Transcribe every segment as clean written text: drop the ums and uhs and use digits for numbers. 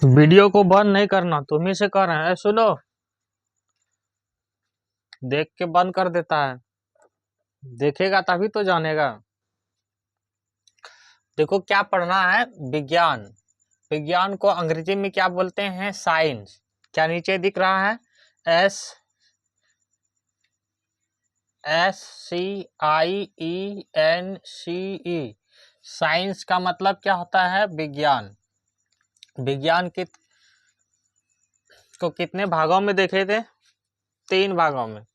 Video को बंद नहीं करना, तुम ही से कर रहे हैं। सुनो, देख के बंद कर देता है। देखेगा तभी तो जानेगा। देखो क्या पढ़ना है, विज्ञान। विज्ञान को अंग्रेजी में क्या बोलते हैं? साइंस। क्या नीचे दिख रहा है? SCIENCE। साइंस का मतलब क्या होता है? विज्ञान। विज्ञान को कितने भागों में देखे थे? 3 भागों में।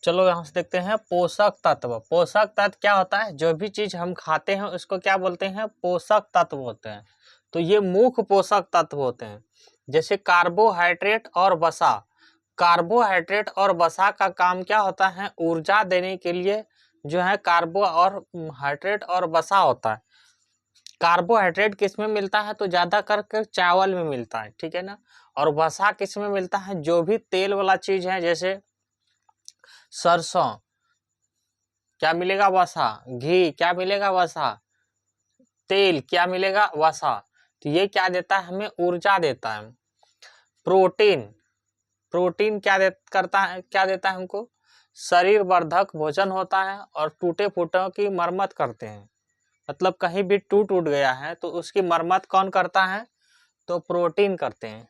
चलो यहाँ से देखते हैं पोषक तत्व। पोषक तत्व क्या होता है? जो भी चीज हम खाते हैं उसको क्या बोलते हैं? पोषक तत्व होते हैं। तो ये मुख्य पोषक तत्व होते हैं, जैसे कार्बोहाइड्रेट और वसा। कार्बोहाइड्रेट और वसा का काम क्या होता है? ऊर्जा देने के लिए जो है कार्बो और हाइड्रेट और वसा होता है। कार्बोहाइड्रेट किस में मिलता है? तो ज्यादा करके चावल में मिलता है, ठीक है ना। और वसा किस में मिलता है? जो भी तेल वाला चीज है, जैसे सरसों, क्या मिलेगा? वसा। घी, क्या मिलेगा? वसा। तेल, क्या मिलेगा? वसा। तो ये क्या देता है? हमें ऊर्जा देता है। प्रोटीन, प्रोटीन करता है, क्या देता है हमको? शरीर वर्धक भोजन होता है और टूटे फूटों की मरम्मत करते हैं। मतलब कहीं भी टूट गया है तो उसकी मरम्मत कौन करता है? तो प्रोटीन करते हैं।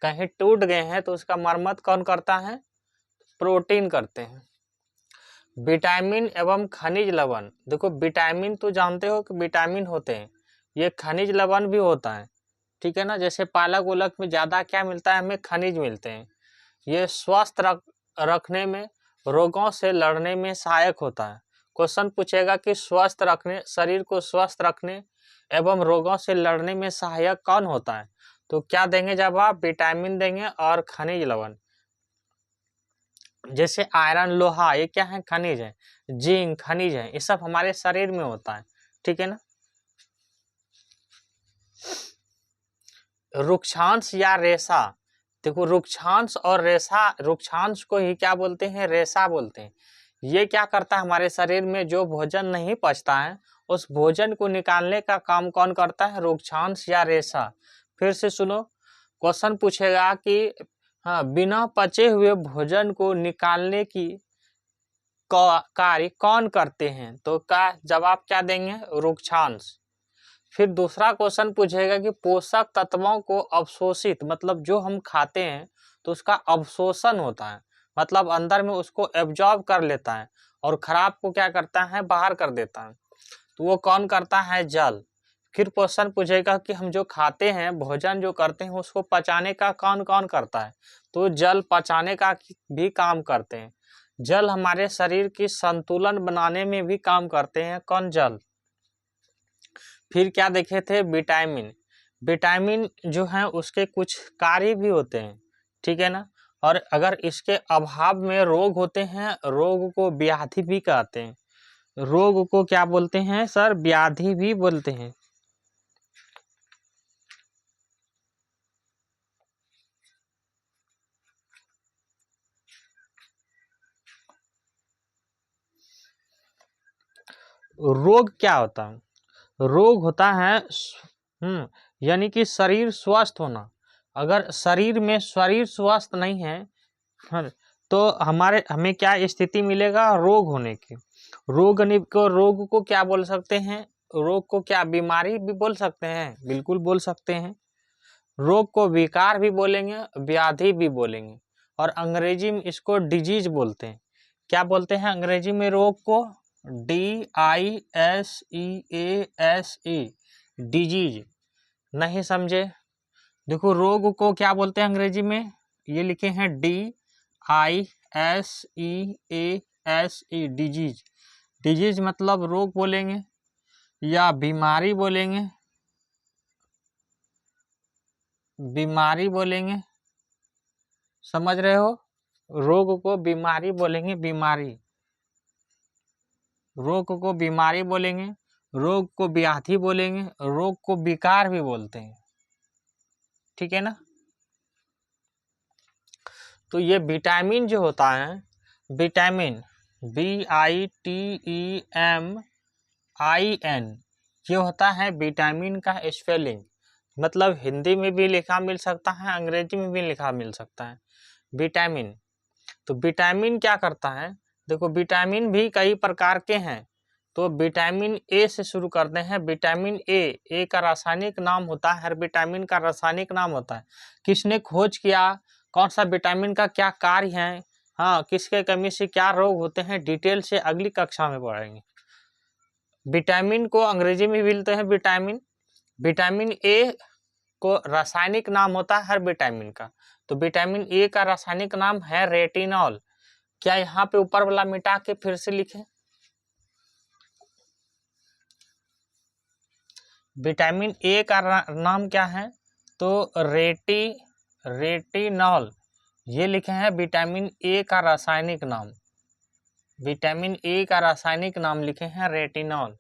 कहीं टूट गए हैं तो उसका मरम्मत कौन करता है? प्रोटीन करते हैं। विटामिन एवं खनिज लवण। देखो विटामिन तो जानते हो कि विटामिन होते हैं, ये खनिज लवण भी होता है, ठीक है ना। जैसे पालक उलक में ज्यादा क्या मिलता है? हमें खनिज मिलते हैं। ये स्वस्थ रखने में, रोगों से लड़ने में सहायक होता है। क्वेश्चन पूछेगा कि स्वस्थ रखने, शरीर को स्वस्थ रखने एवं रोगों से लड़ने में सहायक कौन होता है? तो क्या देंगे जवाब? विटामिन देंगे और खनिज लवण। जैसे आयरन, लोहा, ये क्या है? खनिज है। जिंक खनिज है। ये सब हमारे शरीर में होता है, ठीक है ना। रुक्षांश या रेशा। देखो रुक्षांश और रेशा, रुक्षांश को ही क्या बोलते हैं? रेशा बोलते हैं। ये क्या करता है? हमारे शरीर में जो भोजन नहीं पचता है उस भोजन को निकालने का काम कौन करता है? रुक्षांश या रेशा। फिर से सुनो, क्वेश्चन पूछेगा कि हाँ, बिना पचे हुए भोजन को निकालने की कार्य कौन करते हैं? तो का जवाब क्या देंगे? रुक्षांश। फिर दूसरा क्वेश्चन पूछेगा कि पोषक तत्वों को अवशोषित, मतलब जो हम खाते हैं तो उसका अवशोषण होता है, मतलब अंदर में उसको एब्जॉर्ब कर लेता है और खराब को क्या करता है? बाहर कर देता है। तो वो कौन करता है? जल। फिर क्वेश्चन पूछेगा कि हम जो खाते हैं, भोजन जो करते हैं, उसको पचाने का कौन कौन करता है? तो जल पचाने का भी काम करते हैं। जल हमारे शरीर की संतुलन बनाने में भी काम करते हैं। कौन? जल। फिर क्या देखे थे? विटामिन। विटामिन जो है उसके कुछ कार्य भी होते हैं, ठीक है ना। और अगर इसके अभाव में रोग होते हैं, रोग को व्याधि भी कहते हैं। रोग को क्या बोलते हैं सर? व्याधि भी बोलते हैं। रोग क्या होता है? रोग होता है यानी कि शरीर स्वस्थ होना। अगर शरीर स्वस्थ नहीं है, हाँ, तो हमें क्या स्थिति मिलेगा? रोग होने की। रोग को क्या बोल सकते हैं? रोग को क्या बीमारी भी बोल सकते हैं? बिल्कुल बोल सकते हैं। रोग को विकार भी बोलेंगे, व्याधि भी बोलेंगे। और अंग्रेजी में इसको डिजीज बोलते हैं। क्या बोलते हैं अंग्रेजी में रोग को? DISEASE, disease. नहीं समझे? देखो रोग को क्या बोलते हैं अंग्रेजी में? ये लिखे हैं DISEASE, डिजीज। डिजीज मतलब रोग बोलेंगे या बीमारी बोलेंगे, बीमारी बोलेंगे। समझ रहे हो? रोग को बीमारी बोलेंगे, बीमारी। रोग को बीमारी बोलेंगे, रोग को व्याधि बोलेंगे, रोग को विकार भी बोलते हैं, ठीक है ना। तो ये विटामिन जो होता है, विटामिन VITEMIN, ये होता है विटामिन का स्पेलिंग। मतलब हिंदी में भी लिखा मिल सकता है, अंग्रेजी में भी लिखा मिल सकता है, विटामिन। तो विटामिन क्या करता है, देखो विटामिन भी कई प्रकार के हैं। तो विटामिन ए से शुरू करते हैं। विटामिन ए का रासायनिक नाम होता है, हर विटामिन का रासायनिक नाम होता है। किसने खोज किया, कौन सा विटामिन का क्या कार्य है, हाँ, किसके कमी से क्या रोग होते हैं, डिटेल से अगली कक्षा में पढ़ेंगे। विटामिन को अंग्रेजी में मिलते हैं विटामिन। विटामिन ए को रासायनिक नाम होता है हर विटामिन का। तो विटामिन ए का रासायनिक नाम है रेटिनॉल। क्या यहाँ पे ऊपर वाला मिटा के फिर से लिखें, विटामिन ए का नाम क्या है, तो रेटिनॉल, ये लिखे हैं विटामिन ए का रासायनिक नाम। विटामिन ए का रासायनिक नाम लिखे हैं रेटिनॉल।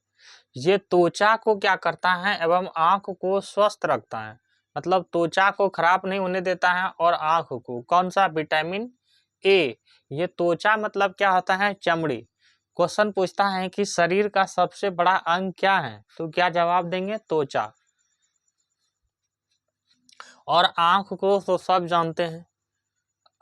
ये त्वचा को क्या करता है एवं आंख को स्वस्थ रखता है, मतलब त्वचा को खराब नहीं होने देता है और आंख को। कौन सा, विटामिन ए। ये त्वचा मतलब क्या होता है, चमड़ी। क्वेश्चन पूछता है कि शरीर का सबसे बड़ा अंग क्या है, तो क्या जवाब देंगे, त्वचा। और आंख को तो सब जानते हैं,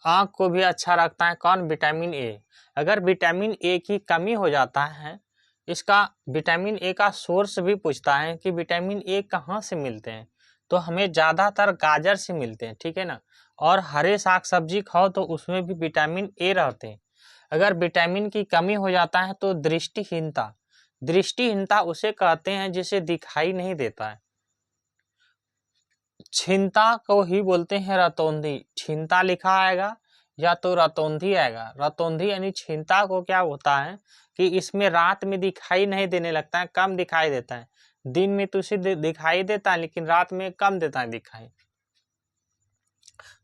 आंख को भी अच्छा रखता है कौन, विटामिन ए। अगर विटामिन ए की कमी हो जाता है, इसका विटामिन ए का सोर्स भी पूछता है कि विटामिन ए कहाँ से मिलते हैं, तो हमें ज़्यादातर गाजर से मिलते हैं, ठीक है ना। और हरे साग सब्जी खाओ तो उसमें भी विटामिन ए रहते हैं। अगर विटामिन की कमी हो जाता है तो दृष्टिहीनता, दृष्टिहीनता उसे कहते हैं जिसे दिखाई नहीं देता है। छिंता को ही बोलते हैं रतौंधी। छिंता लिखा आएगा या तो रतौंधी आएगा। रतौंधी यानी छिंता को क्या होता है कि इसमें रात में दिखाई नहीं देने लगता है, कम दिखाई देता है। दिन में तो उसे दिखाई देता है लेकिन रात में कम देता है दिखाई।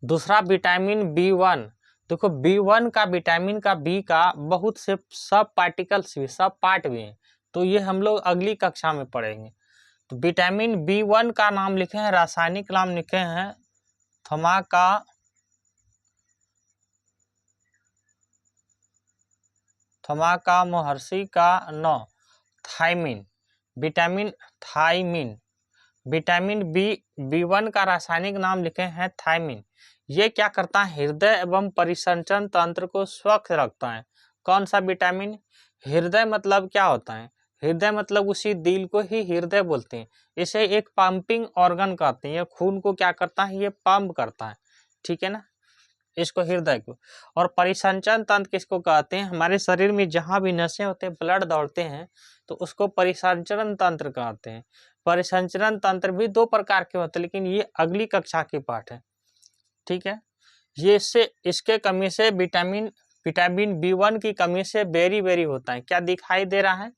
दूसरा विटामिन बी1। देखो बी1 का, विटामिन का बी का बहुत से सब पार्टिकल्स भी, सब पार्ट भी हैं, तो ये हम लोग अगली कक्षा में पढ़ेंगे। तो विटामिन बी1 का नाम लिखे हैं, रासायनिक नाम लिखे हैं थमाका महर्षि का नौ, thiamine, vitamin thiamine. Vitamin B one का रासायनिक नाम लिखे हैं थायमिन। ये क्या करता है, हृदय एवं परिसंचरण तंत्र को स्वच्छ रखता है। कौन सा विटामिन, हृदय मतलब क्या होता है, हृदय मतलब उसी दिल को ही हृदय बोलते हैं। इसे एक पंपिंग ऑर्गन कहते हैं, ये खून को क्या करता है, ये पंप करता है, ठीक है ना, इसको हृदय को। और परिसंचरण तंत्र किसको कहते हैं, हमारे शरीर में जहाँ भी नसें होते हैं, ब्लड दौड़ते हैं, तो उसको परिसंचरण तंत्र कहते हैं। परिसंचरण तंत्र भी दो प्रकार के होते हैं, लेकिन ये अगली कक्षा की पाठ है, ठीक है। ये इसके कमी से विटामिन बी1 की कमी से बेरी होता है। क्या दिखाई दे रहा है,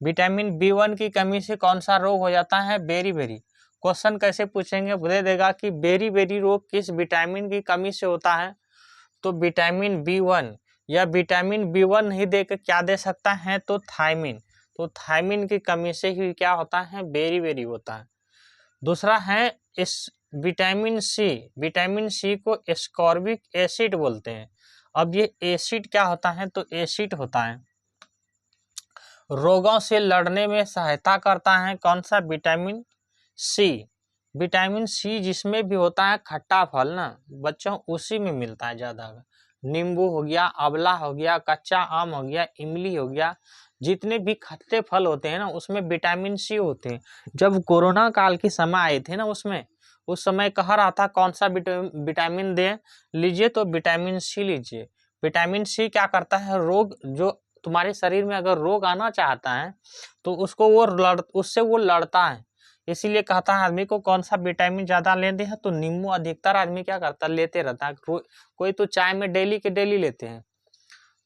विटामिन बी1 की कमी से कौन सा रोग हो जाता है, बेरी। क्वेश्चन कैसे पूछेंगे, दे देगा कि बेरी रोग किस विटामिन की कमी से होता है, तो विटामिन बी1, या विटामिन बी1 नहीं देकर क्या दे सकता है, तो थायमिन। तो थायमिन की कमी से ही क्या होता है, बेरी होता है। दूसरा है इस विटामिन सी को एस्कॉर्बिक एसिड बोलते हैं। अब ये एसिड क्या होता है, तो एसिड होता है रोगों से लड़ने में सहायता करता है। कौन सा, विटामिन सी। विटामिन सी जिसमें भी होता है खट्टा फल ना बच्चों, उसी में मिलता है ज़्यादा। नींबू हो गया, आंवला हो गया, कच्चा आम हो गया, इमली हो गया, जितने भी खट्टे फल होते हैं ना उसमें विटामिन सी होते हैं। जब कोरोना काल के समय आए थे ना, उसमें उस समय कह रहा था कौन सा विटामिन दे लीजिए, तो विटामिन सी लीजिए। विटामिन सी क्या करता है, रोग जो तुम्हारे शरीर में अगर रोग आना चाहता है तो उसको उससे वो लड़ता है। इसीलिए कहता है आदमी को कौन सा विटामिन ज़्यादा लेते हैं, तो नींबू अधिकतर आदमी क्या करता है, लेते रहता है। कोई तो चाय में डेली के डेली लेते हैं।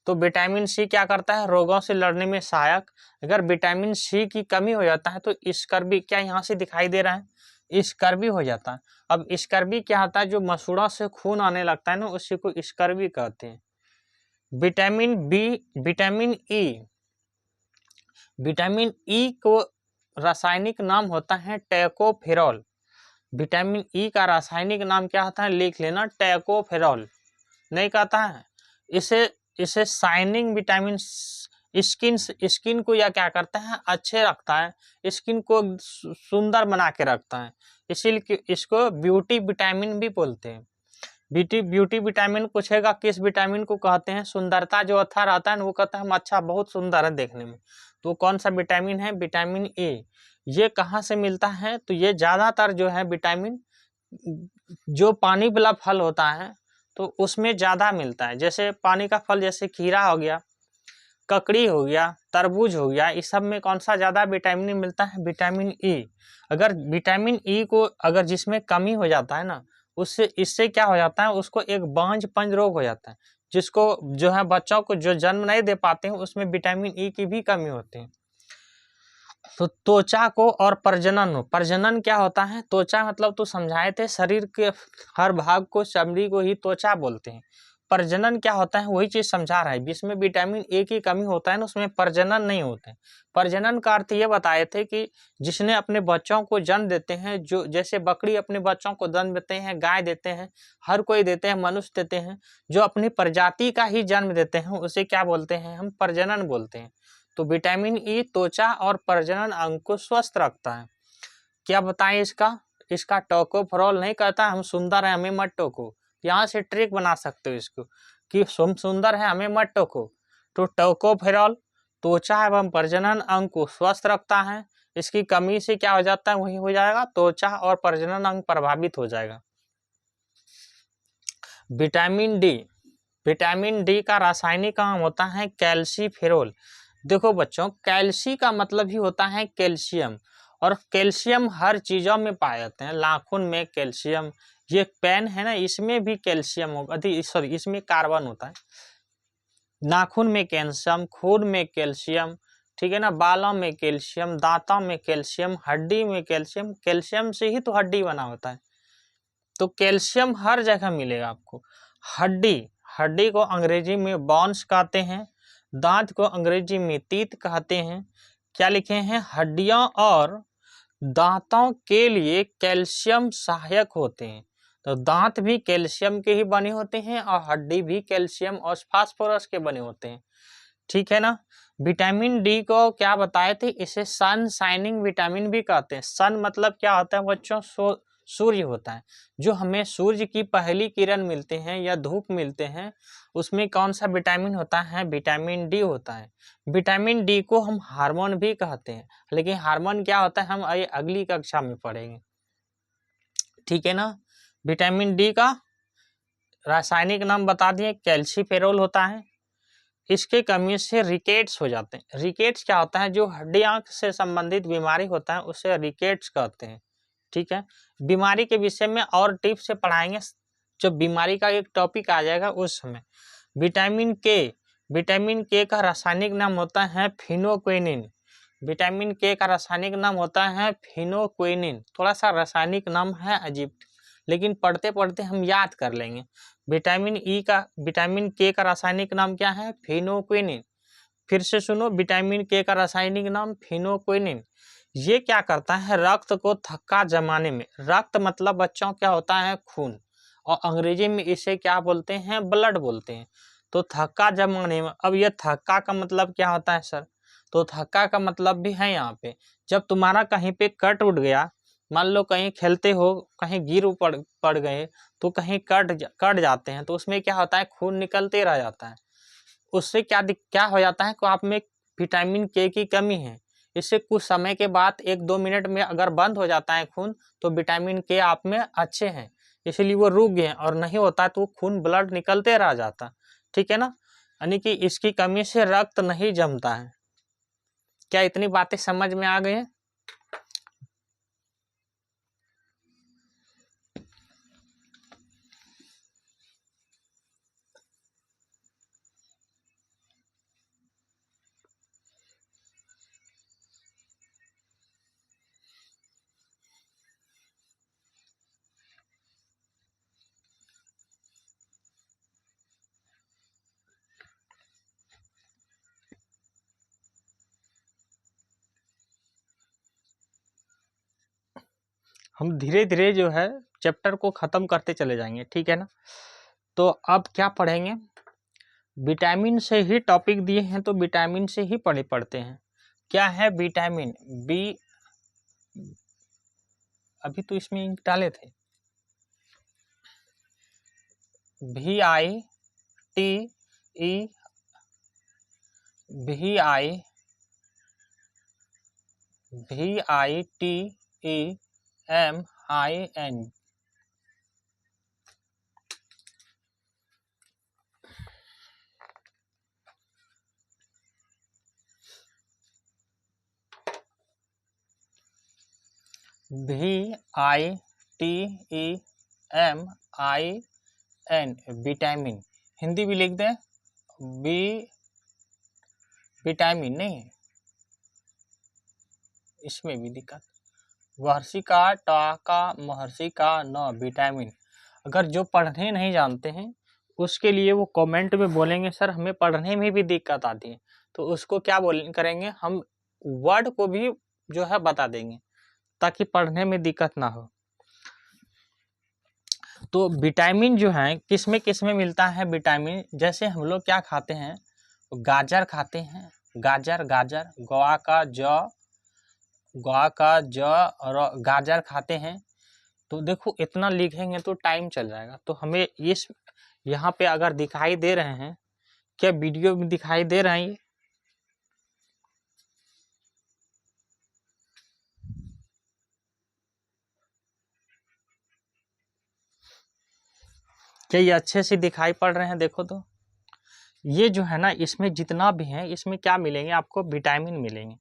तो विटामिन सी क्या करता है, रोगों से लड़ने में सहायक। अगर विटामिन सी की कमी हो जाता है तो स्कर्वी, क्या यहाँ से दिखाई दे रहा है, स्कर्वी हो जाता है। अब स्कर्वी क्या होता है, जो मसूड़ों से खून आने लगता है ना, उसी को स्कर्वी कहते हैं। विटामिन ई, विटामिन ई को रासायनिक नाम होता है टैकोफेरॉल। विटामिन ई का रासायनिक नाम क्या होता है, लिख लेना, टैकोफेरॉल। नहीं कहता है इसे, शाइनिंग विटामिन स्किन स्किन को यह क्या करता है, अच्छे रखता है, स्किन को सुंदर बना के रखता है, इसीलिए इसको ब्यूटी विटामिन भी बोलते हैं। ब्यूटी विटामिन पूछेगा किस विटामिन को कहते हैं, सुंदरता जो अच्छा रहता है ना वो कहता है हम अच्छा बहुत सुंदर है देखने में, तो कौन सा विटामिन है, विटामिन ए। ये कहाँ से मिलता है, तो ये ज़्यादातर जो है विटामिन जो पानी वाला फल होता है तो उसमें ज़्यादा मिलता है, जैसे पानी का फल जैसे खीरा हो गया, ककड़ी हो गया, तरबूज हो गया, इस सब में कौन सा ज़्यादा विटामिन मिलता है, विटामिन ई। अगर विटामिन ई को अगर जिसमें कमी हो जाता है ना, उससे इससे क्या हो जाता है, उसको एक बांझपन रोग हो जाता है, जिसको जो है बच्चों को जो जन्म नहीं दे पाते हैं उसमें विटामिन ई की भी कमी होती है। तो त्वचा को और प्रजनन क्या होता है, त्वचा मतलब तो समझाए थे शरीर के हर भाग को, चमड़ी को ही त्वचा बोलते हैं। प्रजनन क्या होता है वही चीज समझा रहा है, जिसमें विटामिन ए की कमी होता है ना उसमें प्रजनन नहीं होते। प्रजनन का अर्थ ये बताए थे कि जिसने अपने बच्चों को जन्म देते हैं, जो जैसे बकरी अपने बच्चों को जन्म देते हैं, गाय देते हैं, हर कोई देते हैं, मनुष्य देते हैं, जो अपनी प्रजाति का ही जन्म देते हैं उसे क्या बोलते हैं, हम प्रजनन बोलते हैं। तो विटामिन ई त्वचा और प्रजनन अंग को स्वस्थ रखता है। क्या बताएं इसका टोकोफेरोल नहीं कहता हम सुंदर है हमें मत टोको, यहाँ से ट्रिक बना सकते हो इसको कि हम सुंदर है हमें मत टोको। तो टोकोफेरोल त्वचा एवं प्रजनन अंग को स्वस्थ रखता है, इसकी कमी से क्या हो जाता है, वही हो जाएगा, त्वचा और प्रजनन अंग प्रभावित हो जाएगा। विटामिन डी, विटामिन डी का रासायनिक नाम होता है कैल्सीफेरोल। देखो बच्चों, कैल्सी का मतलब ही होता है कैल्शियम, और कैल्शियम हर चीज़ों में पाए जाते हैं, नाखून में कैल्शियम, ये पेन है ना इसमें भी कैल्शियम होगा, सॉरी इसमें कार्बन होता है, नाखून में कैल्शियम, खून में कैल्शियम, ठीक है ना, बालों में कैल्शियम, दांतों में कैल्शियम, हड्डी में कैल्शियम, कैल्शियम से ही तो हड्डी बना होता है, तो कैल्शियम हर जगह मिलेगा आपको। हड्डी को अंग्रेजी में बोन्स कहते हैं, दांत को अंग्रेजी में टीथ कहते हैं। क्या लिखे हैं, हड्डियों और दांतों के लिए कैल्शियम सहायक होते हैं, तो दांत भी कैल्शियम के ही बने होते हैं और हड्डी भी कैल्शियम और फास्फोरस के बने होते हैं, ठीक है ना। विटामिन डी को क्या बताए थे, इसे सन शाइनिंग विटामिन भी कहते हैं। सन मतलब क्या होता है बच्चों, सूर्य होता है, जो हमें सूर्य की पहली किरण मिलते हैं या धूप मिलते हैं, उसमें कौन सा विटामिन होता है, विटामिन डी होता है। विटामिन डी को हम हार्मोन भी कहते हैं, लेकिन हार्मोन क्या होता है हम अगली कक्षा में पढ़ेंगे, ठीक है ना। विटामिन डी का रासायनिक नाम बता दिए, कैल्सीफेरोल होता है। इसके कमी से रिकेट्स हो जाते हैं। रिकेट्स क्या होता है, जो हड्डियां से संबंधित बीमारी होता है उसे रिकेट्स कहते हैं, ठीक है। बीमारी के विषय में और टिप्स से पढ़ाएंगे, जब बीमारी का एक टॉपिक आ जाएगा उस समय। विटामिन के का रासायनिक नाम होता है फिनोक्विनिन। विटामिन के का रासायनिक नाम होता है फिनोक्विनिन। थोड़ा सा रासायनिक नाम है अजीब, लेकिन पढ़ते पढ़ते हम याद कर लेंगे। विटामिन के का रासायनिक नाम क्या है, फिनोक्विनिन। फिर से सुनो, विटामिन के का रासायनिक नाम फिनोक्विनिन। ये क्या करता है, रक्त को थक्का जमाने में, रक्त मतलब बच्चों क्या होता है, खून, और अंग्रेजी में इसे क्या बोलते हैं, ब्लड बोलते हैं। तो थक्का जमाने में, अब ये थक्का का मतलब क्या होता है सर, तो थक्का का मतलब भी है यहाँ पे, जब तुम्हारा कहीं पे कट उठ गया, मान लो कहीं खेलते हो कहीं गिर पड़ गए, तो कहीं कट जाते हैं, तो उसमें क्या होता है, खून निकलते रह जाता है, उससे क्या हो जाता है कि आप में विटामिन के की कमी है। इससे कुछ समय के बाद 1-2 मिनट में अगर बंद हो जाता है खून, तो विटामिन के आप में अच्छे हैं, इसलिए वो रुक गए, और नहीं होता है तो खून ब्लड निकलते रह जाता, ठीक है ना। यानी कि इसकी कमी से रक्त नहीं जमता है। क्या इतनी बातें समझ में आ गई हैं? हम धीरे धीरे जो है चैप्टर को खत्म करते चले जाएंगे, ठीक है ना। तो अब क्या पढ़ेंगे, विटामिन से ही टॉपिक दिए हैं तो विटामिन से ही पढ़ते हैं। क्या है विटामिन? बी, अभी तो इसमें इंक डाले थे, VITE, VITEMIN। VITEMIN, vitamin. Hindi भी लिख दें, विटामिन नहीं, इसमें भी दिक्कत। महर्षि का टाका, महर्षि का न, विटामिन। अगर जो पढ़ने नहीं जानते हैं उसके लिए वो कमेंट में बोलेंगे सर हमें पढ़ने में भी दिक्कत आती है, तो उसको क्या करेंगे हम, वर्ड को भी जो है बता देंगे ताकि पढ़ने में दिक्कत ना हो। तो विटामिन जो है किस में मिलता है विटामिन? जैसे हम लोग क्या खाते हैं, गाजर खाते हैं, गाजर, गवा का ज और गाजर खाते हैं। तो देखो इतना लिखेंगे तो टाइम चल जाएगा, तो हमें इस यहाँ पे अगर दिखाई दे रहे हैं, क्या वीडियो में दिखाई दे रहे हैं? क्या ये अच्छे से दिखाई पड़ रहे हैं? देखो तो ये जो है ना, इसमें जितना भी है इसमें क्या मिलेंगे आपको? विटामिन मिलेंगे।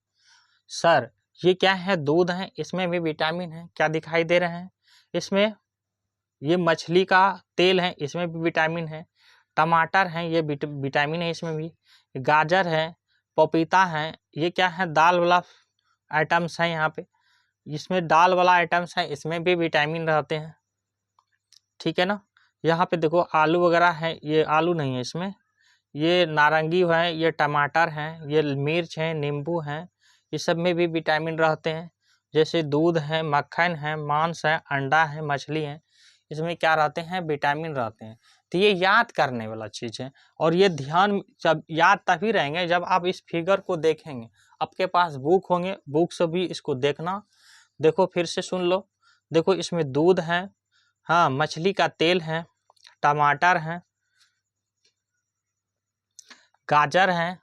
सर ये क्या है? दूध है, इसमें भी विटामिन है। क्या दिखाई दे रहे हैं इसमें? ये मछली का तेल है, इसमें भी विटामिन है। टमाटर है, ये विटामिन है इसमें भी। गाजर है, पपीता है, ये क्या है? दाल वाला आइटम्स है यहाँ पे, इसमें दाल वाला आइटम्स है, इसमें भी विटामिन रहते हैं। ठीक है ना। यहाँ पे देखो आलू वगैरह है, ये आलू नहीं है इसमें, ये नारंगी है, ये टमाटर है, ये मिर्च है, नींबू है, ये सब में भी विटामिन रहते हैं। जैसे दूध है, मक्खन है, मांस है, अंडा है, मछली है, इसमें क्या रहते हैं? विटामिन रहते हैं। तो ये याद करने वाला चीज़ है, और ये ध्यान जब याद तभी रहेंगे जब आप इस फिगर को देखेंगे। आपके पास बुक होंगे, बुक से भी इसको देखना। देखो फिर से सुन लो, देखो इसमें दूध है, हाँ, मछली का तेल है, टमाटर है, गाजर है,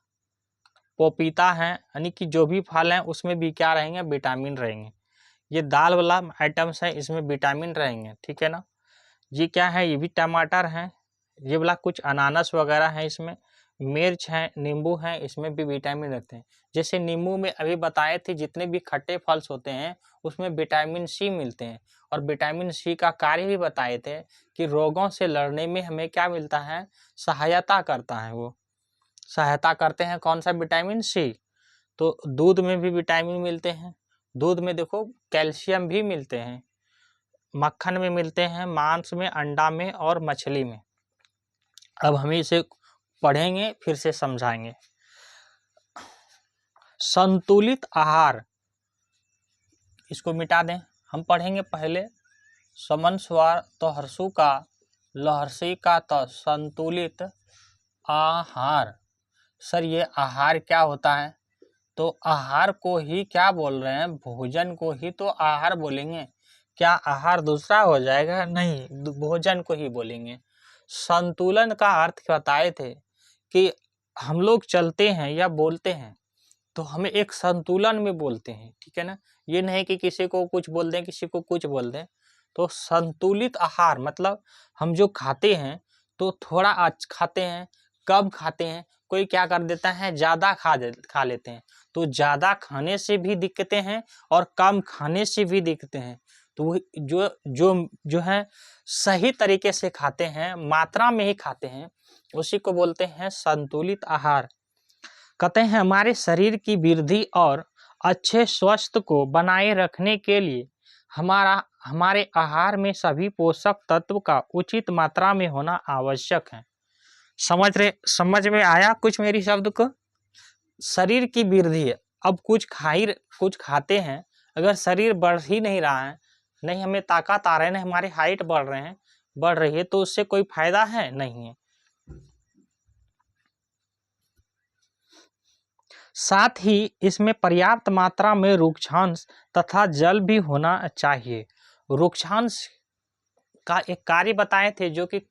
पपीता है, यानी कि जो भी फल हैं उसमें भी क्या रहेंगे? विटामिन रहेंगे। ये दाल वाला आइटम्स है, इसमें विटामिन रहेंगे। ठीक है ना। ये क्या है? ये भी टमाटर है, ये वाला कुछ अनानास वगैरह है, इसमें मिर्च है, नींबू है, इसमें भी विटामिन रहते हैं। जैसे नींबू में अभी बताए थे जितने भी खट्टे फल्स होते हैं उसमें विटामिन सी मिलते हैं, और विटामिन सी का कार्य भी बताए थे कि रोगों से लड़ने में हमें क्या मिलता है? सहायता करता है, वो सहायता करते हैं। कौन सा? Vitamin C. तो दूध में भी विटामिन मिलते हैं, दूध में देखो कैल्शियम भी मिलते हैं, मक्खन में मिलते हैं, मांस में, अंडा में और मछली में। अब हम इसे पढ़ेंगे फिर से समझाएंगे। संतुलित आहार, इसको मिटा दें, हम पढ़ेंगे पहले समन स्वर तो हर्षु का, लहर्षि का तो संतुलित आहार। सर ये आहार क्या होता है? तो आहार को ही क्या बोल रहे हैं? भोजन को ही तो आहार बोलेंगे। क्या आहार दूसरा हो जाएगा? नहीं, भोजन को ही बोलेंगे। संतुलन का अर्थ बताए थे कि हम लोग चलते हैं या बोलते हैं तो हमें एक संतुलन में बोलते हैं। ठीक है ना। ये नहीं कि किसी को कुछ बोल दें, किसी को कुछ बोल दें। तो संतुलित आहार मतलब हम जो खाते हैं तो थोड़ा आज खाते हैं, कम खाते हैं। कोई क्या कर देता है? ज़्यादा खा लेते हैं। तो ज़्यादा खाने से भी दिक्कतें हैं और कम खाने से भी दिक्कतें हैं। तो जो जो जो है सही तरीके से खाते हैं, मात्रा में ही खाते हैं, उसी को बोलते हैं संतुलित आहार। कहते हैं हमारे शरीर की वृद्धि और अच्छे स्वास्थ्य को बनाए रखने के लिए हमारे आहार में सभी पोषक तत्व का उचित मात्रा में होना आवश्यक है। समझ में आया कुछ मेरी शब्द को? शरीर की वृद्धि है। अब कुछ खाते हैं, अगर शरीर बढ़ ही नहीं रहा है, नहीं हमें ताकत आ रहे हैं, हमारी हाइट बढ़ रही है, तो उससे कोई फायदा है? नहीं है। साथ ही इसमें पर्याप्त मात्रा में रुक्षांश तथा जल भी होना चाहिए। रुक्षांश का एक कार्य बताए थे, जो कि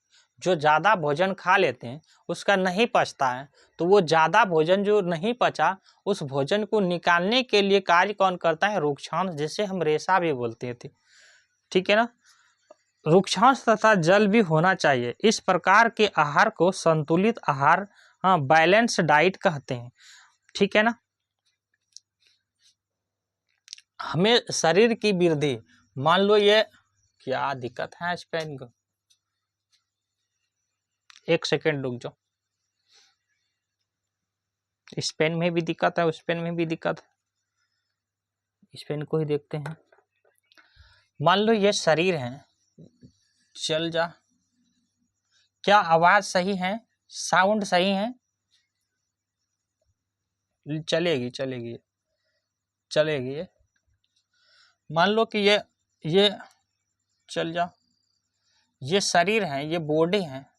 जो ज़्यादा भोजन खा लेते हैं उसका नहीं पचता है, तो वो ज़्यादा भोजन जो नहीं पचा उस भोजन को निकालने के लिए कार्य कौन करता है? रुक्षांश, जिसे हम रेशा भी बोलते थे। ठीक है ना। रुक्षांश तथा जल भी होना चाहिए। इस प्रकार के आहार को संतुलित आहार, हाँ, बैलेंस डाइट कहते हैं। ठीक है ना। हमें शरीर की वृद्धि, मान लो ये क्या दिक्कत है इस पेन को, एक सेकेंड रुक जाओ। इस पेन में भी दिक्कत है, उस पेन में भी दिक्कत है, इस पेन को ही देखते हैं। मान लो ये शरीर है, चल जा, क्या आवाज सही है? साउंड सही है? चलेगी चलेगी चलेगी ये। मान लो कि ये चल जा, ये शरीर है, ये बॉडी है।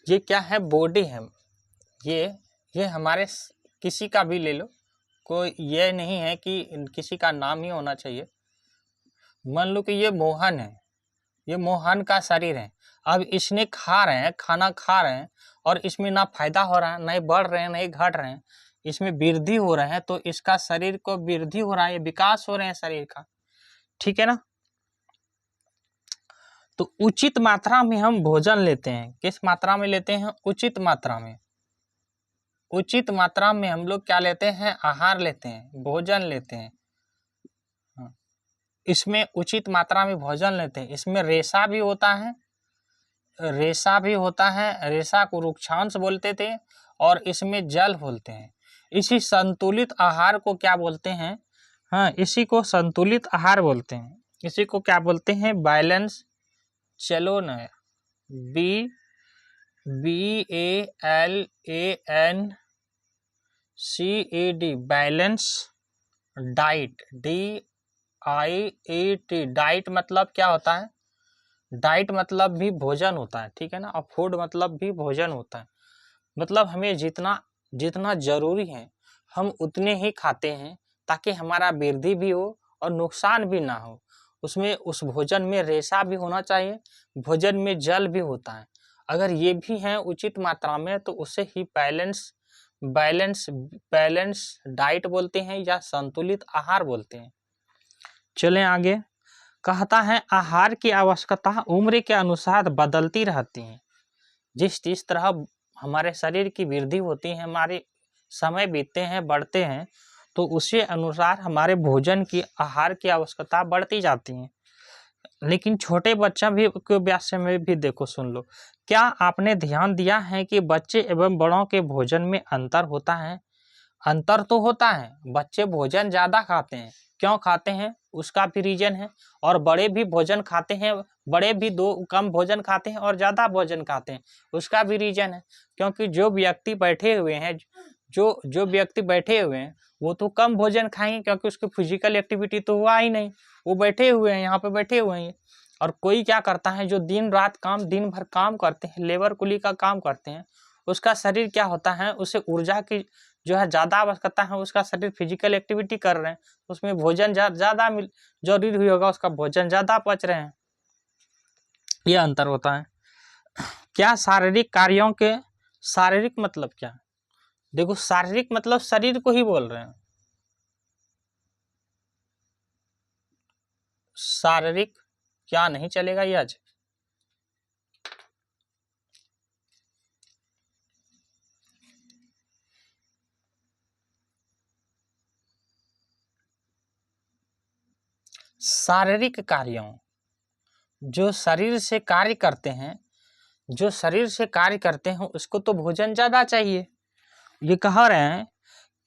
ये क्या है? बॉडी है। ये हमारे किसी का भी ले लो, कोई ये नहीं है कि किसी का नाम ही होना चाहिए। मान लो कि ये मोहन है, ये मोहन का शरीर है। अब इसने खा रहे हैं, खाना खा रहे हैं, और इसमें ना फायदा हो रहा है, नहीं बढ़ रहे हैं, नहीं घट रहे हैं, इसमें वृद्धि हो रहा है, तो इसका शरीर को वृद्धि हो रहा है, विकास हो रहे हैं शरीर का। ठीक है ना। तो उचित मात्रा में हम भोजन लेते हैं। किस मात्रा में लेते हैं? उचित मात्रा में। उचित मात्रा में हम लोग क्या लेते हैं? आहार लेते हैं, भोजन लेते हैं। इसमें उचित मात्रा में भोजन लेते हैं। इसमें रेशा भी होता है, रेशा भी होता है, रेशा को रुक्षांश बोलते थे, और इसमें जल बोलते हैं। इसी संतुलित आहार को क्या बोलते हैं? हाँ, इसी को संतुलित आहार बोलते हैं। इसी को क्या बोलते हैं? बैलेंस। चलो ना, BALANCED, balance diet, DIET। Diet मतलब क्या होता है? डाइट मतलब भी भोजन होता है। ठीक है ना। और फूड मतलब भी भोजन होता है। मतलब हमें जितना जितना जरूरी है हम उतने ही खाते हैं, ताकि हमारा वृद्धि भी हो और नुकसान भी ना हो। उसमें उस भोजन में रेशा भी होना चाहिए, भोजन में जल भी होता है। अगर ये भी है उचित मात्रा में, तो उसे ही बैलेंस बैलेंस बैलेंस डाइट बोलते हैं, या संतुलित आहार बोलते हैं। चलें आगे। कहता है आहार की आवश्यकता उम्र के अनुसार बदलती रहती है। जिस तरह हमारे शरीर की वृद्धि होती है, हमारे समय बीतते हैं, बढ़ते हैं, तो उसी अनुसार हमारे भोजन की, आहार की आवश्यकता बढ़ती जाती है। लेकिन छोटे बच्चा भी के व्यास में भी देखो, सुन लो, क्या आपने ध्यान दिया है कि बच्चे एवं बड़ों के भोजन में अंतर होता है? अंतर तो होता है। बच्चे भोजन ज़्यादा खाते हैं। क्यों खाते हैं? उसका भी रीजन है। और बड़े भी भोजन खाते हैं, बड़े भी दो कम भोजन खाते हैं और ज़्यादा भोजन खाते हैं, उसका भी रीजन है। क्योंकि जो व्यक्ति बैठे हुए हैं, जो व्यक्ति बैठे हुए हैं, वो तो कम भोजन खाएंगे, क्योंकि उसकी फिजिकल एक्टिविटी तो हुआ ही नहीं, वो बैठे हुए हैं, यहाँ पे बैठे हुए हैं। और कोई क्या करता है, जो दिन रात काम, दिन भर काम करते हैं, लेबर कुली का काम करते हैं, उसका शरीर क्या होता है, उसे ऊर्जा की जो है ज़्यादा आवश्यकता है। उसका शरीर फिजिकल एक्टिविटी कर रहे हैं, उसमें भोजन ज़्यादा जरूरी हुई होगा, उसका भोजन ज़्यादा पच रहे हैं। ये अंतर होता है। क्या शारीरिक कार्यों के, शारीरिक मतलब क्या? देखो, शारीरिक मतलब शरीर को ही बोल रहे हैं। शारीरिक क्या नहीं चलेगा ये आज? शारीरिक कार्यों, जो शरीर से कार्य करते हैं, जो शरीर से कार्य करते हैं, उसको तो भोजन ज़्यादा चाहिए। ये कह रहे हैं,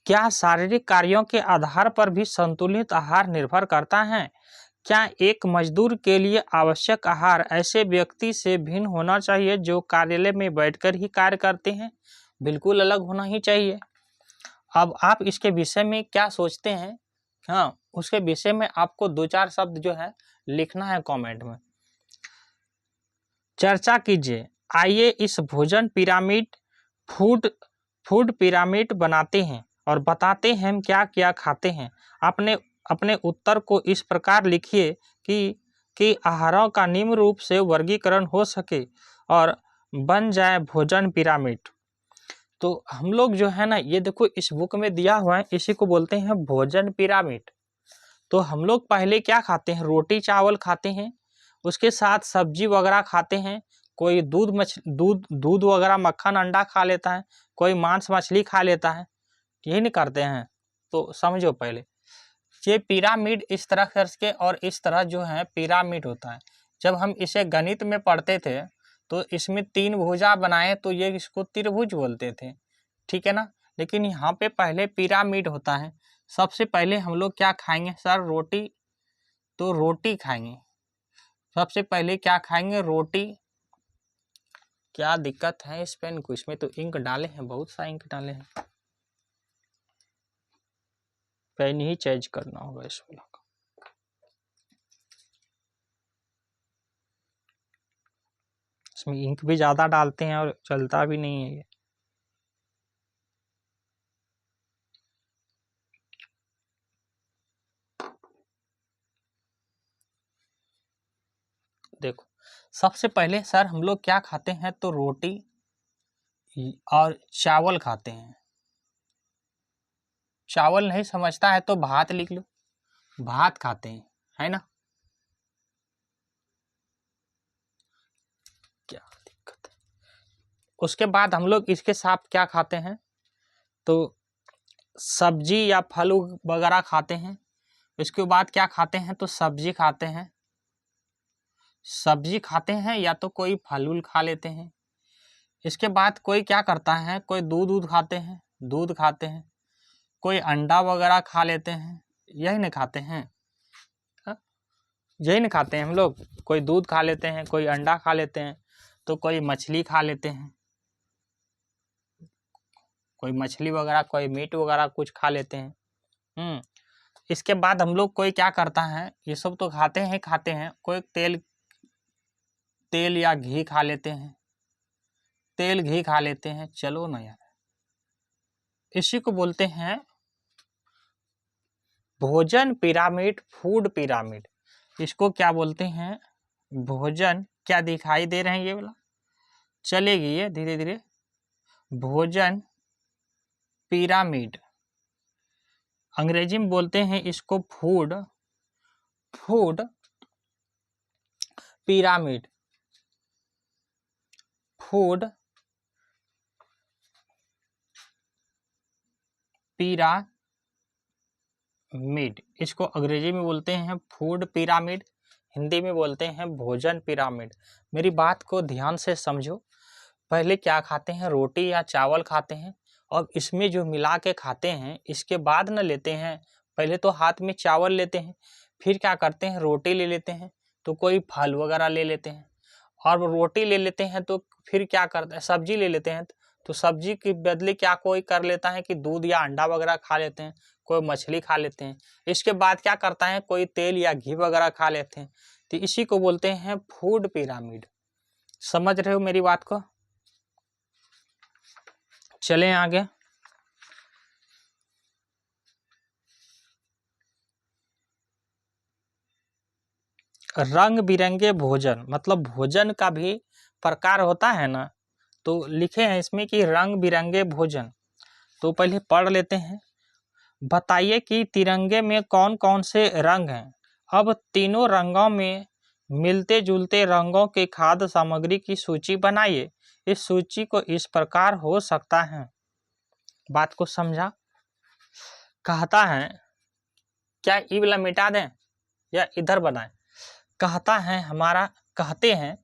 क्या शारीरिक कार्यों के आधार पर भी संतुलित आहार निर्भर करता है? क्या एक मजदूर के लिए आवश्यक आहार ऐसे व्यक्ति से भिन्न होना चाहिए जो कार्यालय में बैठकर ही कार्य करते हैं? बिल्कुल अलग होना ही चाहिए। अब आप इसके विषय में क्या सोचते हैं? हाँ, उसके विषय में आपको 2-4 शब्द जो है लिखना है कमेंट में। चर्चा कीजिए। आइए इस भोजन पिरामिड फूड पिरामिड बनाते हैं और बताते हैं हम क्या क्या खाते हैं। अपने अपने उत्तर को इस प्रकार लिखिए कि आहारों का निम्न रूप से वर्गीकरण हो सके और बन जाए भोजन पिरामिड। तो हम लोग जो है ना, ये देखो इस बुक में दिया हुआ है, इसी को बोलते हैं भोजन पिरामिड। तो हम लोग पहले क्या खाते हैं, रोटी चावल खाते हैं, उसके साथ सब्जी वगैरह खाते हैं, कोई दूध वगैरह मक्खन अंडा खा लेता है, कोई मांस मछली खा लेता है, यही नहीं करते हैं। तो समझो पहले ये पिरामिड इस तरह करके और इस तरह जो है पिरामिड होता है। जब हम इसे गणित में पढ़ते थे तो इसमें 3 भुजा बनाए तो ये इसको त्रिभुज बोलते थे, ठीक है ना। लेकिन यहाँ पे पहले पिरामिड होता है। सबसे पहले हम लोग क्या खाएंगे सर, रोटी। तो रोटी खाएंगे, सबसे पहले क्या खाएंगे, रोटी। क्या दिक्कत है इस पेन को, इसमें तो इंक डाले हैं, बहुत सा इंक डाले हैं, पेन ही चेंज करना होगा इस वाला का। इसमें इंक भी ज़्यादा डालते हैं और चलता भी नहीं है ये। देखो सबसे पहले सर हम लोग क्या खाते हैं, तो रोटी और चावल खाते हैं। चावल नहीं समझता है तो भात लिख लो, भात खाते हैं, है ना। क्या दिक्कत है। उसके बाद हम लोग इसके साथ क्या खाते हैं, तो सब्जी या फल वगैरह खाते हैं। इसके बाद क्या खाते हैं, तो सब्जी खाते हैं, सब्जी खाते हैं या तो कोई फल उल खा लेते हैं। इसके बाद कोई क्या करता है, कोई दूध खाते हैं, दूध खाते हैं, कोई अंडा वगैरह खा लेते हैं, यही नहीं खाते हैं, हाँ? यही नहीं खाते हैं हम लोग। कोई दूध खा लेते हैं, कोई अंडा खा लेते हैं, तो कोई मछली खा लेते हैं, कोई मछली वगैरह, कोई मीट वगैरह कुछ खा लेते हैं। इसके बाद हम लोग कोई क्या करता है, ये सब तो खाते हैं, कोई तेल या घी खा लेते हैं, तेल घी खा लेते हैं। चलो ना यार, इसी को बोलते हैं भोजन पिरामिड, फूड पिरामिड। इसको क्या बोलते हैं, भोजन। क्या दिखाई दे रहे हैं ये वाला, चलेगी ये धीरे धीरे, भोजन पिरामिड। अंग्रेजी में बोलते हैं इसको फूड पिरामिड, फूड पिरामिड। इसको अंग्रेजी में बोलते हैं फूड पिरामिड, हिंदी में बोलते हैं भोजन पिरामिड। मेरी बात को ध्यान से समझो। पहले क्या खाते हैं, रोटी या चावल खाते हैं, और इसमें जो मिला के खाते हैं, इसके बाद न लेते हैं, पहले तो हाथ में चावल लेते हैं, फिर क्या करते हैं, रोटी ले लेते हैं, तो कोई फल वगैरह ले लेते हैं, और रोटी ले लेते हैं तो फिर क्या करते हैं, सब्जी ले लेते हैं, तो सब्जी के बदले क्या कोई कर लेता है कि दूध या अंडा वगैरह खा लेते हैं, कोई मछली खा लेते हैं। इसके बाद क्या करता है, कोई तेल या घी वगैरह खा लेते हैं। तो इसी को बोलते हैं फूड पिरामिड। समझ रहे हो मेरी बात को। चलें आगे। रंग बिरंगे भोजन, मतलब भोजन का भी प्रकार होता है ना, तो लिखे हैं इसमें कि रंग बिरंगे भोजन। तो पहले पढ़ लेते हैं। बताइए कि तिरंगे में कौन कौन से रंग हैं। अब तीनों रंगों में मिलते जुलते रंगों के खाद्य सामग्री की सूची बनाइए। इस सूची को इस प्रकार हो सकता है। बात को समझा। कहता है, क्या ई वाला मिटा दें या इधर बनाएं। कहता है हमारा, कहते हैं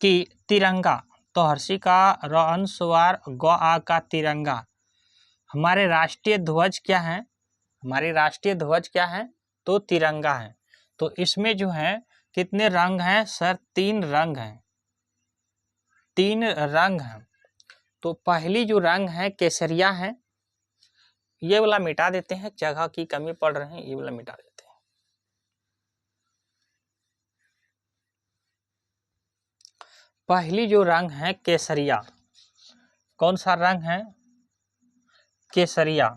कि तिरंगा, तो हर्षी का र अनुस्वार ग आ का तिरंगा। हमारे राष्ट्रीय ध्वज क्या है, हमारी राष्ट्रीय ध्वज क्या है, तो तिरंगा है। तो इसमें जो है कितने रंग हैं सर, 3 रंग हैं, 3 रंग हैं। तो पहली जो रंग है केसरिया है, ये वाला मिटा देते हैं, जगह की कमी पड़ रही है, ये वाला मिटा देते हैं। पहली जो रंग है केसरिया, कौन सा रंग है? केसरिया।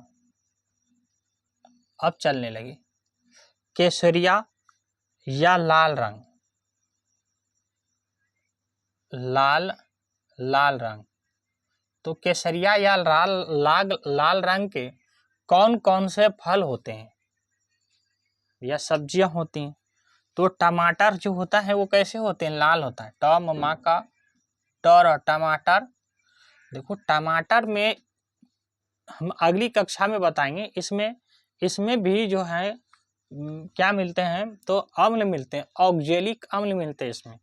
अब चलने लगी केसरिया या लाल रंग, लाल रंग। तो केसरिया या लाल रंग के कौन कौन से फल होते हैं या सब्जियां होती हैं? तो टमाटर जो होता है वो कैसे होते हैं? लाल होता है। टमा का टर, टमाटर। देखो टमाटर में हम अगली कक्षा में बताएंगे, इसमें भी जो है क्या मिलते हैं? तो अम्ल मिलते हैं, ऑक्जेलिक अम्ल मिलते हैं। इसमें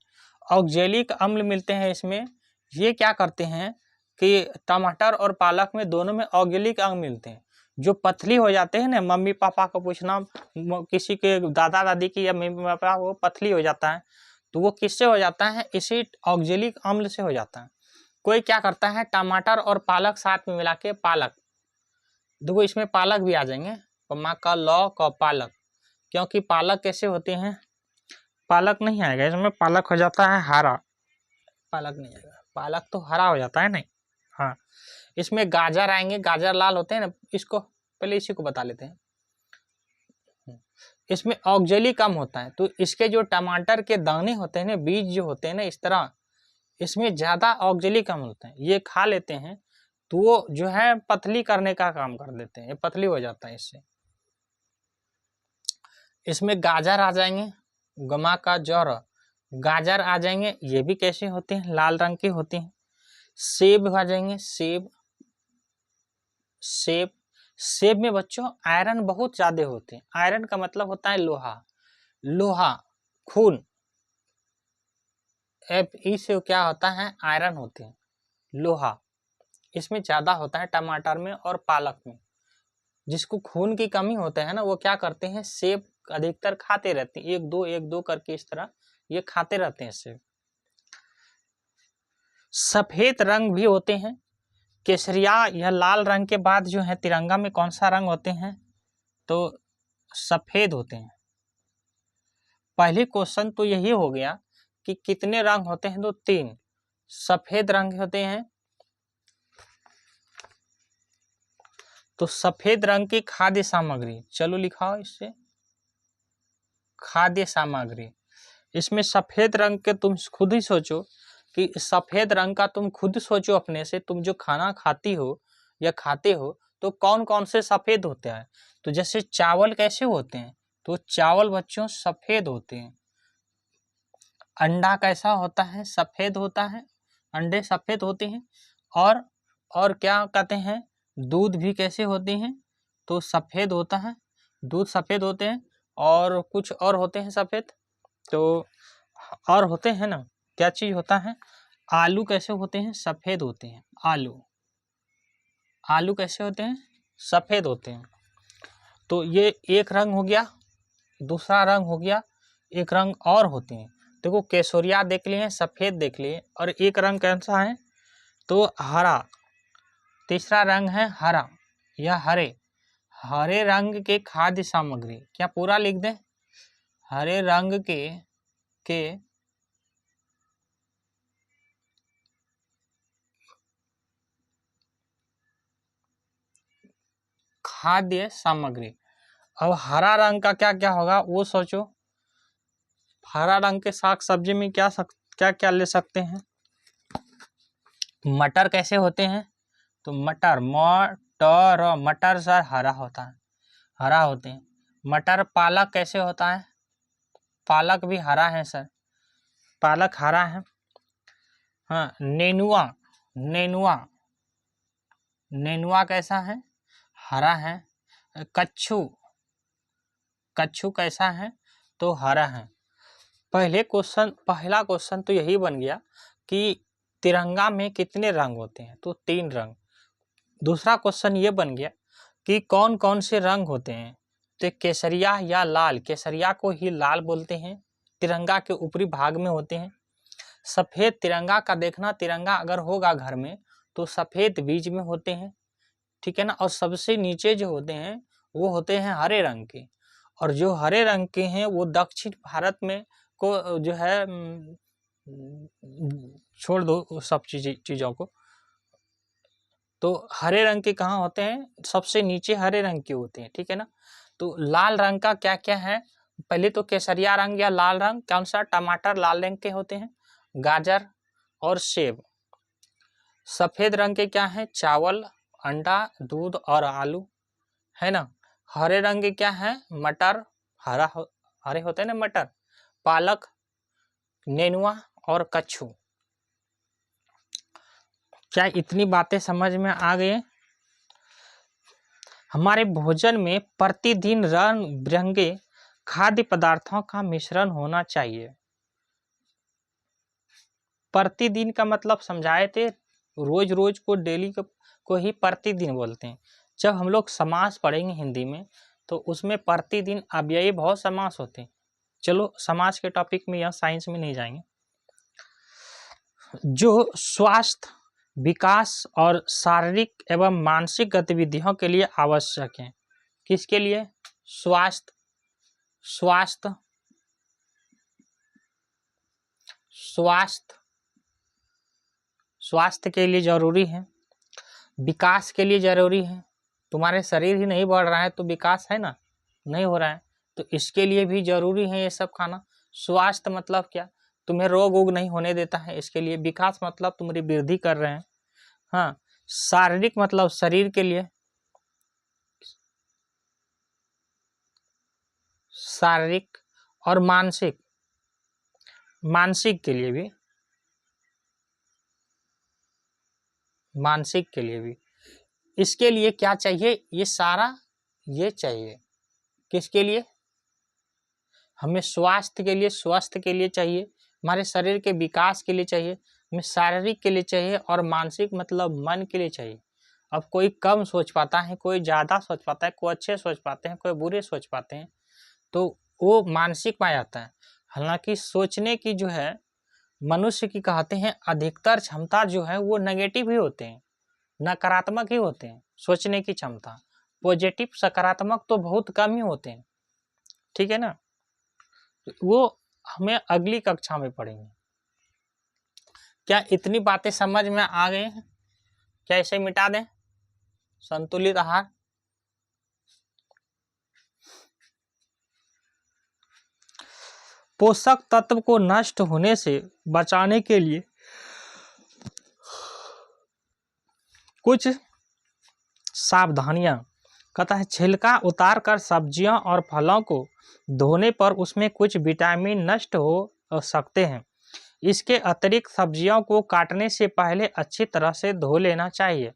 ऑक्जेलिक अम्ल मिलते हैं। इसमें ये क्या करते हैं कि टमाटर और पालक में दोनों में ऑक्जेलिक अम्ल मिलते हैं। जो पथली हो जाते हैं ना, मम्मी पापा को पूछना, किसी के दादा दादी की या मम्मी पापा वो पथली हो जाता है, तो वो किससे हो जाता है? इसी ऑक्जेलिक अम्ल से हो जाता है। कोई क्या करता है, टमाटर और पालक साथ में मिला के, पालक, देखो इसमें पालक भी आ जाएंगे, माँ का लौक और पालक, क्योंकि पालक कैसे होते हैं? पालक नहीं आएगा इसमें, पालक हो जाता है हरा, पालक नहीं आएगा, पालक तो हरा हो जाता है नहीं। हाँ, इसमें गाजर आएंगे, गाजर लाल होते हैं ना, इसको पहले इसी को बता लेते हैं। इसमें ऑक्जेली कम होता है, तो इसके जो टमाटर के दाने होते हैं ना, बीज जो होते हैं ना, इस तरह इसमें ज्यादा ऑक्जेली कम होता है। ये खा लेते हैं तो वो जो है पतली करने का काम कर देते हैं, ये पतली हो जाता है इससे। इसमें गाजर आ जाएंगे, गमा का जौर, गाजर आ जाएंगे, ये भी कैसे होते हैं? लाल रंग के होते हैं। सेब आ जाएंगे, सेब सेब में बच्चों आयरन बहुत ज्यादा होते हैं। आयरन का मतलब होता है लोहा, खून। Fe से क्या होता है? आयरन होते हैं, लोहा इसमें ज्यादा होता है टमाटर में और पालक में। जिसको खून की कमी होता है ना, वो क्या करते हैं? सेब अधिकतर खाते रहते हैं, एक दो करके इस तरह ये खाते रहते हैं सेब। सफेद रंग भी होते हैं। केसरिया या लाल रंग के बाद जो है तिरंगा में कौन सा रंग होते हैं? तो सफेद होते हैं। पहले क्वेश्चन तो यही हो गया कि कितने रंग होते हैं? तो 3 सफेद रंग होते हैं। तो सफेद रंग की खाद्य सामग्री, चलो लिखाओ इससे, खाद्य सामग्री। इसमें सफेद रंग के तुम खुद ही सोचो कि सफेद रंग का तुम खुद सोचो अपने से, तुम जो खाना खाती हो या खाते हो तो कौन कौन से सफेद होते हैं? तो जैसे चावल कैसे होते हैं? तो चावल बच्चों सफेद होते हैं। अंडा कैसा होता है? सफेद होता है, अंडे सफेद होते हैं। और क्या कहते हैं? दूध भी कैसे होते हैं? तो सफेद होता है, दूध सफेद होते हैं। और कुछ और होते हैं सफेद, तो और होते हैं ना, क्या चीज होता है? आलू कैसे होते हैं? सफेद होते हैं। आलू कैसे होते हैं? सफेद होते हैं। तो ये एक रंग हो गया, दूसरा रंग हो गया, एक रंग और होते हैं। देखो केसरिया देख लिए, सफेद देख लिए, और एक रंग कौन सा है? तो हरा। तीसरा रंग है हरा या हरे रंग के खाद्य सामग्री, क्या पूरा लिख दें? हरे रंग के खाद्य सामग्री। अब हरा रंग का क्या क्या होगा वो सोचो। हरा रंग के साग सब्जी में क्या क्या ले सकते हैं? मटर कैसे होते हैं? तो मटर सर हरा होता है, हरा होते हैं। मटर। पालक कैसे होता है? पालक भी हरा है सर, पालक हरा है। हाँ, नेनुआ कैसा है? हरा है। कच्छू कैसा है? तो हरा है। पहला क्वेश्चन तो यही बन गया कि तिरंगा में कितने रंग होते हैं? तो 3 रंग। दूसरा क्वेश्चन ये बन गया कि कौन कौन से रंग होते हैं? तो केसरिया या लाल, केसरिया को ही लाल बोलते हैं, तिरंगा के ऊपरी भाग में होते हैं। सफेद तिरंगा का देखना, तिरंगा अगर होगा घर में तो सफेद बीज में होते हैं, ठीक है ना। और सबसे नीचे जो होते हैं वो होते हैं हरे रंग के, और जो हरे रंग के हैं वो दक्षिण भारत में को जो है छोड़ दो सब चीज़ों को। तो हरे रंग के कहाँ होते हैं, सबसे नीचे हरे रंग के होते हैं, ठीक है ना। तो लाल रंग का क्या क्या है, पहले तो केसरिया रंग या लाल रंग, कौन सा, टमाटर लाल रंग के होते हैं, गाजर और सेब। सफेद रंग के क्या है, चावल, अंडा, दूध और आलू, है ना। हरे रंग के क्या है, मटर, हरे होते हैं ना मटर, पालक, नेनुआ और कद्दू। क्या इतनी बातें समझ में आ गई? हमारे भोजन में प्रतिदिन रंग बिरंगे खाद्य पदार्थों का मिश्रण होना चाहिए। प्रतिदिन का मतलब समझाए थे, रोज रोज को, डेली को ही प्रतिदिन बोलते हैं। जब हम लोग समास पढ़ेंगे हिंदी में तो उसमें प्रतिदिन अव्ययी बहुत समास होते हैं। चलो समास के टॉपिक में या साइंस में नहीं जाएंगे। जो स्वास्थ्य, विकास और शारीरिक एवं मानसिक गतिविधियों के लिए आवश्यक हैं। किसके लिए, स्वास्थ्य, स्वास्थ्य, स्वास्थ्य, स्वास्थ्य के लिए जरूरी है, विकास के लिए जरूरी है। तुम्हारे शरीर ही नहीं बढ़ रहा है तो विकास है ना, नहीं हो रहा है, तो इसके लिए भी जरूरी है ये सब खाना। स्वास्थ्य मतलब क्या, तुम्हें रोग वोग नहीं होने देता है, इसके लिए। विकास मतलब तुम्हारी वृद्धि कर रहे हैं। हाँ, शारीरिक मतलब शरीर के लिए, शारीरिक, और मानसिक, मानसिक के लिए भी, मानसिक के लिए भी। इसके लिए क्या चाहिए, ये सारा ये चाहिए। किसके लिए, हमें स्वास्थ्य के लिए, स्वास्थ्य के लिए चाहिए, हमारे शरीर के विकास के लिए चाहिए, हमें शारीरिक के लिए चाहिए, और मानसिक मतलब मन के लिए चाहिए। अब कोई कम सोच पाता है, कोई ज़्यादा सोच पाता है, कोई अच्छे सोच पाते हैं, कोई बुरे सोच पाते हैं, तो वो मानसिक में आता है। हालांकि सोचने की जो है, मनुष्य की कहते हैं अधिकतर क्षमता जो है वो नेगेटिव ही होते हैं, नकारात्मक ही होते हैं। सोचने की क्षमता पॉजिटिव, सकारात्मक तो बहुत कम ही होते हैं, ठीक है ना। वो हमें अगली कक्षा में पढ़ेंगे। क्या इतनी बातें समझ में आ गए हैं? क्या इसे मिटा दें, संतुलित आहार? पोषक तत्व को नष्ट होने से बचाने के लिए कुछ सावधानियां, कहता है छिलका उतार कर सब्जियों और फलों को धोने पर उसमें कुछ विटामिन नष्ट हो सकते हैं। इसके अतिरिक्त सब्जियों को काटने से पहले अच्छी तरह से धो लेना चाहिए।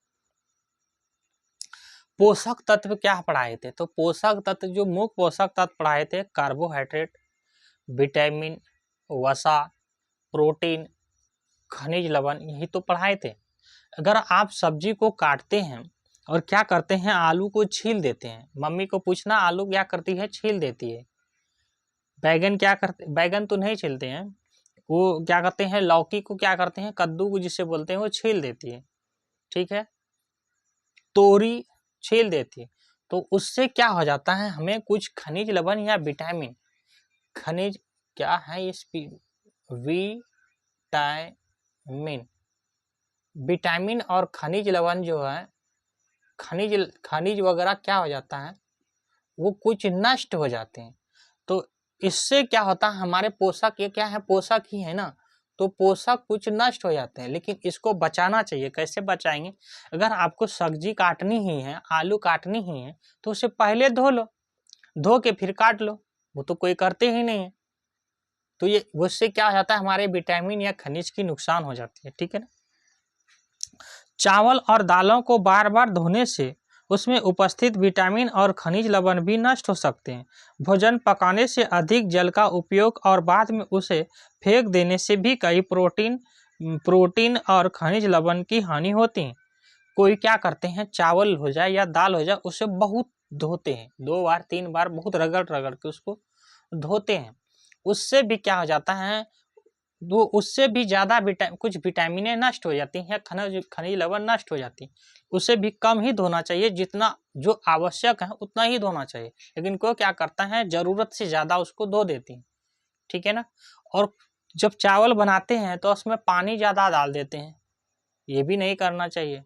पोषक तत्व क्या पढ़ाए थे, तो पोषक तत्व जो मुख्य पोषक तत्व पढ़ाए थे, कार्बोहाइड्रेट, विटामिन, वसा, प्रोटीन, खनिज लवण, यही तो पढ़ाए थे। अगर आप सब्जी को काटते हैं और क्या करते हैं, आलू को छील देते हैं, मम्मी को पूछना आलू क्या करती है, छील देती है। बैगन क्या करते, बैगन तो नहीं छीलते हैं, वो क्या करते हैं, लौकी को क्या करते हैं, कद्दू को जिसे बोलते हैं, वो छील देती है, ठीक है। तोरी छील देती है। तो उससे क्या हो जाता है, हमें कुछ खनिज लवण या विटामिन, खनिज क्या है, इस विटामिन, विटामिन और खनिज लवण जो है, खनिज खनिज वगैरह क्या हो जाता है, वो कुछ नष्ट हो जाते हैं। तो इससे क्या होता है, हमारे पोषक, ये क्या है, पोषक ही है ना, तो पोषक कुछ नष्ट हो जाते हैं। लेकिन इसको बचाना चाहिए। कैसे बचाएंगे, अगर आपको सब्जी काटनी ही है, आलू काटनी ही है, तो उसे पहले धो लो, धो के फिर काट लो। वो तो कोई करते ही नहीं है, तो ये उससे क्या हो जाता है, हमारे विटामिन या खनिज की नुकसान हो जाती है, ठीक है ना। चावल और दालों को बार बार धोने से उसमें उपस्थित विटामिन और खनिज लवण भी नष्ट हो सकते हैं। भोजन पकाने से अधिक जल का उपयोग और बाद में उसे फेंक देने से भी कई प्रोटीन और खनिज लवण की हानि होती है। कोई क्या करते हैं, चावल हो जाए या दाल हो जाए, उसे बहुत धोते हैं, 2 बार 3 बार बहुत रगड़ रगड़ के उसको धोते हैं। उससे भी क्या हो जाता है, वो उससे भी ज़्यादा कुछ विटामिनें नष्ट हो जाती हैं, खनिज लवण नष्ट हो जाती हैं। उसे भी कम ही धोना चाहिए, जितना जो आवश्यक है उतना ही धोना चाहिए। लेकिन कोई क्या करता है, ज़रूरत से ज़्यादा उसको धो देती है, ठीक है ना। और जब चावल बनाते हैं तो उसमें पानी ज़्यादा डाल देते हैं, ये भी नहीं करना चाहिए,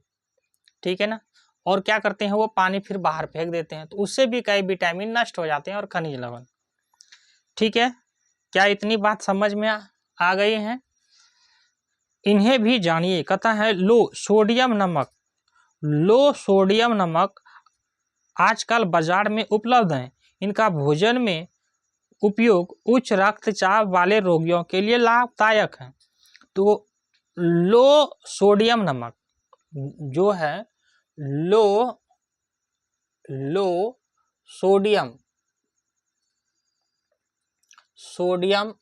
ठीक है ना। और क्या करते हैं, वो पानी फिर बाहर फेंक देते हैं, तो उससे भी कई विटामिन नष्ट हो जाते हैं और खनिज लवण, ठीक है। क्या इतनी बात समझ में आ गई है? इन्हें भी जानिए। कहता है लो सोडियम नमक, लो सोडियम नमक आजकल बाजार में उपलब्ध हैं। इनका भोजन में उपयोग उच्च रक्तचाप वाले रोगियों के लिए लाभदायक है। तो लो सोडियम नमक जो है, लो लो सोडियम सोडियम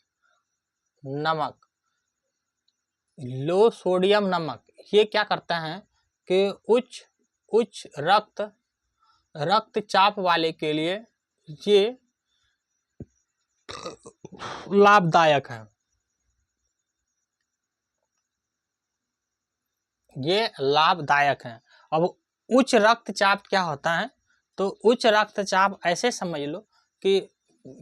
नमक, लो सोडियम नमक ये क्या करता है कि उच्च उच्च रक्तचाप वाले के लिए ये लाभदायक है, ये लाभदायक है। अब उच्च रक्तचाप क्या होता है, तो उच्च रक्तचाप ऐसे समझ लो कि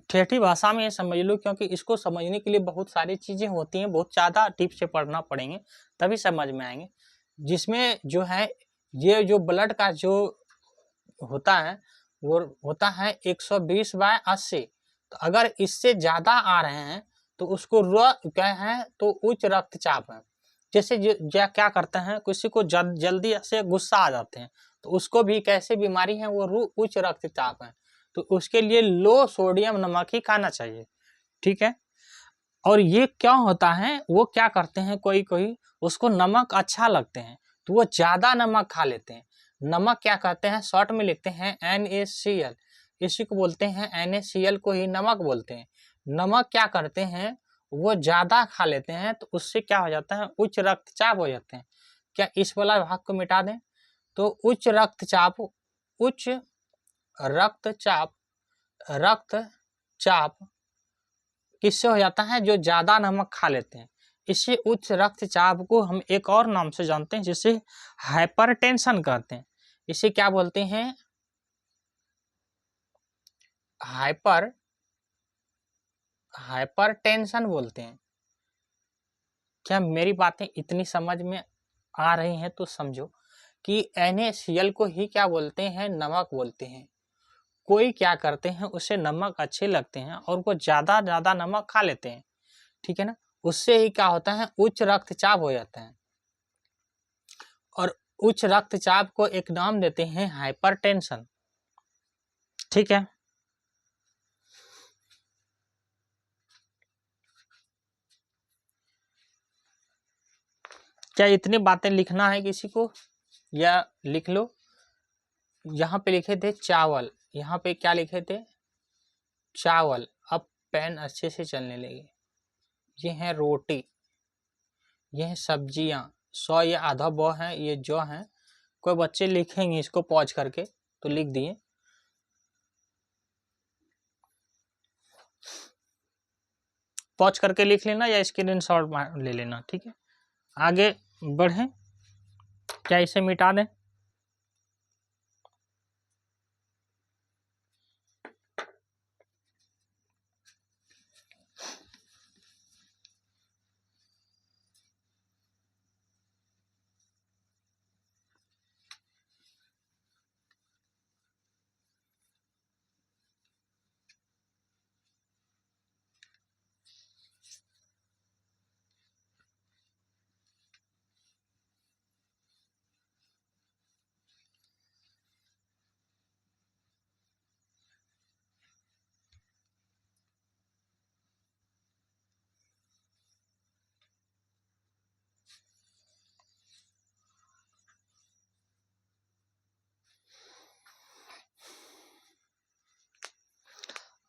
ठेठी भाषा में ये समझ लो, क्योंकि इसको समझने के लिए बहुत सारी चीज़ें होती हैं, बहुत ज़्यादा टिप से पढ़ना पड़ेंगे तभी समझ में आएंगे। जिसमें जो है ये जो ब्लड का जो होता है वो होता है 120/80। तो अगर इससे ज़्यादा आ रहे हैं तो उसको क्या है, तो उच्च रक्तचाप है। जैसे क्या करते हैं, किसी को जल्दी से गुस्सा आ जाते हैं, तो उसको भी कैसे बीमारी है, वो उच्च रक्तचाप है, तो उसके लिए लो सोडियम नमक ही खाना चाहिए, ठीक है। और ये क्या होता है, वो क्या करते हैं, कोई कोई उसको नमक अच्छा लगते हैं तो वो ज़्यादा नमक खा लेते हैं। नमक क्या कहते हैं, शॉर्ट में लिखते हैं NaCl, इसी को बोलते हैं, NaCl को ही नमक बोलते हैं। नमक क्या करते हैं, वो ज़्यादा खा लेते हैं तो उससे क्या हो जाता है, उच्च रक्तचाप हो जाते हैं। क्या इस वाला भाग को मिटा दें, तो उच्च रक्तचाप रक्तचाप किससे हो जाता है, जो ज़्यादा नमक खा लेते हैं। इसी उच्च रक्तचाप को हम एक और नाम से जानते हैं, जिसे हाइपरटेंशन कहते हैं। इसे क्या बोलते हैं, हाइपरटेंशन बोलते हैं। क्या मेरी बातें इतनी समझ में आ रही हैं, तो समझो कि NaCl को ही क्या बोलते हैं, नमक बोलते हैं। कोई क्या करते हैं, उसे नमक अच्छे लगते हैं और वो ज़्यादा नमक खा लेते हैं, ठीक है ना। उससे ही क्या होता है, उच्च रक्तचाप हो जाता है। और उच्च रक्तचाप को एक नाम देते हैं हाइपरटेंशन, ठीक है। क्या इतनी बातें लिखना है किसी को, या लिख लो। यहाँ पे लिखे थे चावल, यहाँ पे क्या लिखे थे, चावल। अब पेन अच्छे से चलने लगे। ये है रोटी, ये है सब्जियां, 100 ये आधा बौ है, ये जो है। कोई बच्चे लिखेंगे इसको पॉज करके, तो लिख दिए। पॉज करके लिख लेना या स्क्रीनशॉट ले लेना, ठीक है। आगे बढ़ें, क्या इसे मिटा दें,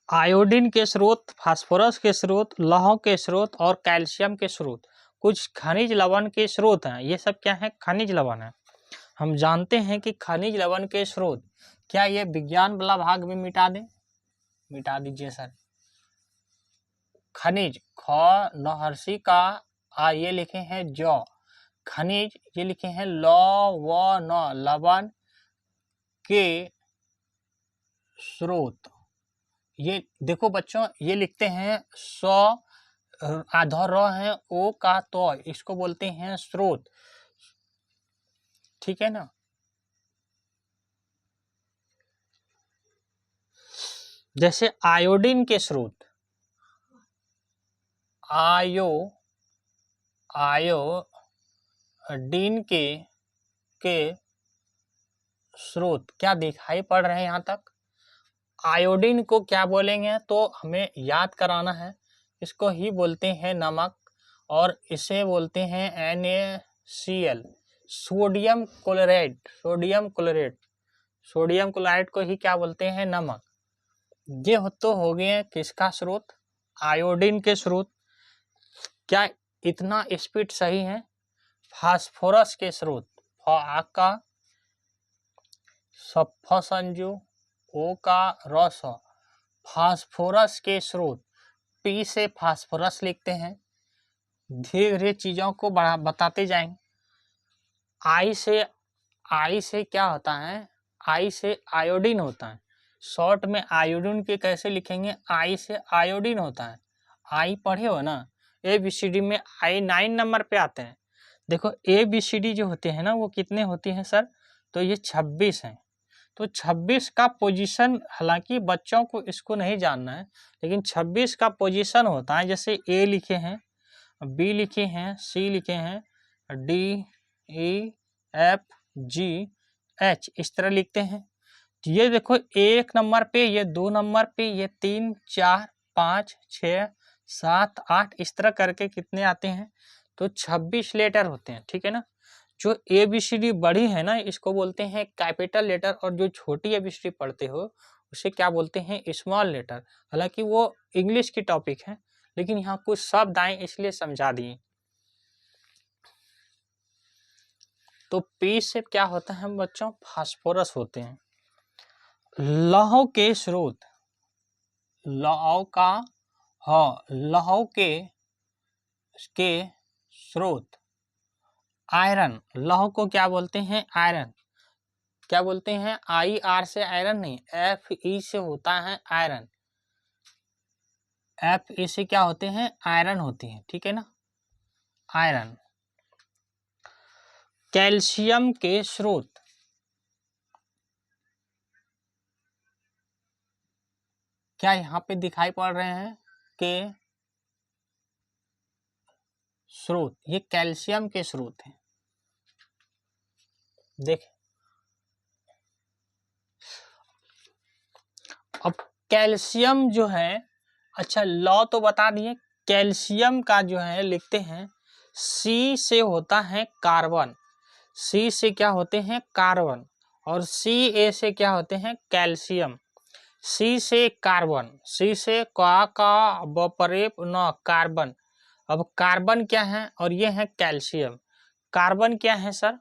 आयोडीन के स्रोत, फास्फोरस के स्रोत, लौह के स्रोत और कैल्शियम के स्रोत कुछ खनिज लवण के स्रोत हैं। ये सब क्या है, खनिज लवण है। हम जानते हैं कि खनिज लवण के स्रोत, क्या ये विज्ञान वाला भाग में मिटा दें, मिटा दीजिए सर। खनिज ख नहर्षि का ये लिखे हैं जौ, खनिज ये लिखे हैं लवण, लवण के स्रोत। ये देखो बच्चों, ये लिखते हैं 100 आधा र है ओ का तो, इसको बोलते हैं स्रोत, ठीक है ना। जैसे आयोडीन के स्रोत, आयोडीन के स्रोत क्या दिखाई पड़ रहे हैं यहाँ तक। आयोडीन को क्या बोलेंगे तो हमें याद कराना है, इसको ही बोलते हैं नमक, और इसे बोलते हैं NaCl, sodium chloride, sodium chloride को ही क्या बोलते हैं नमक। ये तो हो गए किसका स्रोत, आयोडीन के स्रोत। क्या इतना स्पीड सही है। फास्फोरस के स्रोत, का सफ़ संजू, ओ का रस, फास्फोरस के स्रोत, पी से फास्फोरस लिखते हैं। धीरे धीरे चीज़ों को बताते जाएंगे। आई से क्या होता है, आई से आयोडीन होता है। शॉर्ट में आयोडीन के कैसे लिखेंगे, आई से आयोडीन होता है। आई पढ़े हो ना, ABCD में आई 9 नंबर पे आते हैं। देखो ABCD जो होते हैं ना वो कितने होते हैं सर, तो ये 26 हैं। तो 26 का पोजीशन, हालांकि बच्चों को इसको नहीं जानना है, लेकिन 26 का पोजीशन होता है। जैसे A लिखे हैं, B लिखे हैं, C लिखे हैं, D E F G H इस तरह लिखते हैं। ये देखो 1 नंबर पे, ये 2 नंबर पे, ये 3 4 5 6 7 8 इस तरह करके कितने आते हैं, तो 26 लेटर होते हैं, ठीक है ना। जो ABCD बड़ी है ना इसको बोलते हैं कैपिटल लेटर, और जो छोटी ABCD पढ़ते हो उसे क्या बोलते हैं स्मॉल लेटर। हालांकि वो इंग्लिश की टॉपिक है, लेकिन यहाँ कुछ शब्द आए इसलिए समझा दिए। तो P से क्या होता है बच्चों, फास्फोरस होते हैं। लौह के स्रोत, लौह का लौह के स्रोत, आयरन, लौह को क्या बोलते हैं आयरन, क्या बोलते हैं IR से आयरन नहीं, FE से होता है आयरन, FE से क्या होते हैं आयरन होती है, ठीक है ना, आयरन। कैल्शियम के स्रोत, क्या यहाँ पे दिखाई पड़ रहे हैं के स्रोत, ये कैल्शियम के स्रोत हैं। देख अब कैल्शियम जो है, अच्छा लॉ तो बता दिए। कैल्शियम का जो है लिखते हैं C से होता है कार्बन, C से क्या होते हैं कार्बन, और Ca से क्या होते हैं कैल्शियम। C से कार्बन, C से का बपरेप न कार्बन। अब कार्बन क्या है, और ये है कैल्शियम। कार्बन क्या है सर,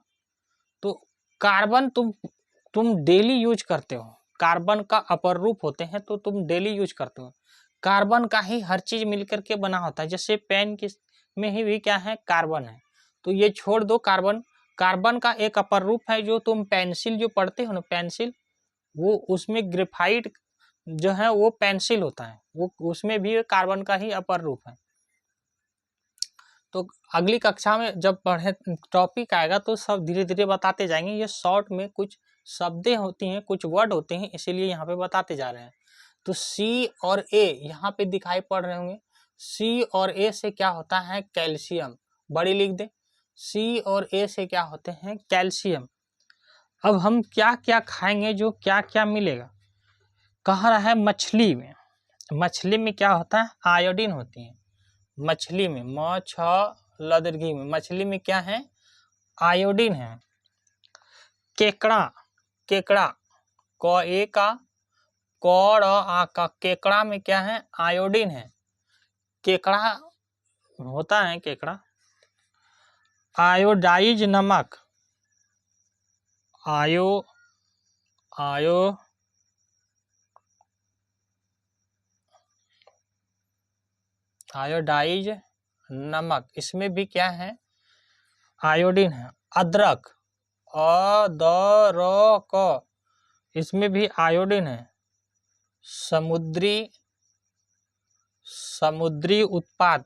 तो कार्बन तुम डेली यूज करते हो, कार्बन का अपर रूप होते हैं तो तुम डेली यूज करते हो। कार्बन का ही हर चीज मिलकर के बना होता है, जैसे पेन की में ही भी क्या है कार्बन है। तो ये छोड़ दो कार्बन, कार्बन का एक अपर रूप है, जो तुम पेंसिल जो पढ़ते हो ना पेंसिल, वो उसमें ग्रेफाइट जो है वो पेंसिल होता है, वो उसमें भी कार्बन का ही अपर रूप है। तो अगली कक्षा में जब पढ़े टॉपिक आएगा तो सब धीरे धीरे बताते जाएंगे। ये शॉर्ट में कुछ शब्दें होती हैं, कुछ वर्ड होते हैं, इसीलिए यहाँ पे बताते जा रहे हैं। तो C और A यहाँ पे दिखाई पड़ रहे होंगे। C और A से क्या होता है कैल्शियम, बड़ी लिख दे। C और A से क्या होते हैं कैल्शियम। अब हम क्या क्या खाएंगे, जो क्या क्या मिलेगा, कह रहा है मछली में, मछली में क्या होता है आयोडीन होती है। मछली में लदरगी में मछली में क्या है आयोडीन है। केकड़ा, केकड़ा क ए का कौड़ आ का केकड़ा में क्या है आयोडीन है। केकड़ा होता है केकड़ा। आयोडाइज नमक, आयोडाइज नमक, इसमें भी क्या है आयोडीन है। अदरक, अदरक, इसमें भी आयोडीन है। समुद्री उत्पाद,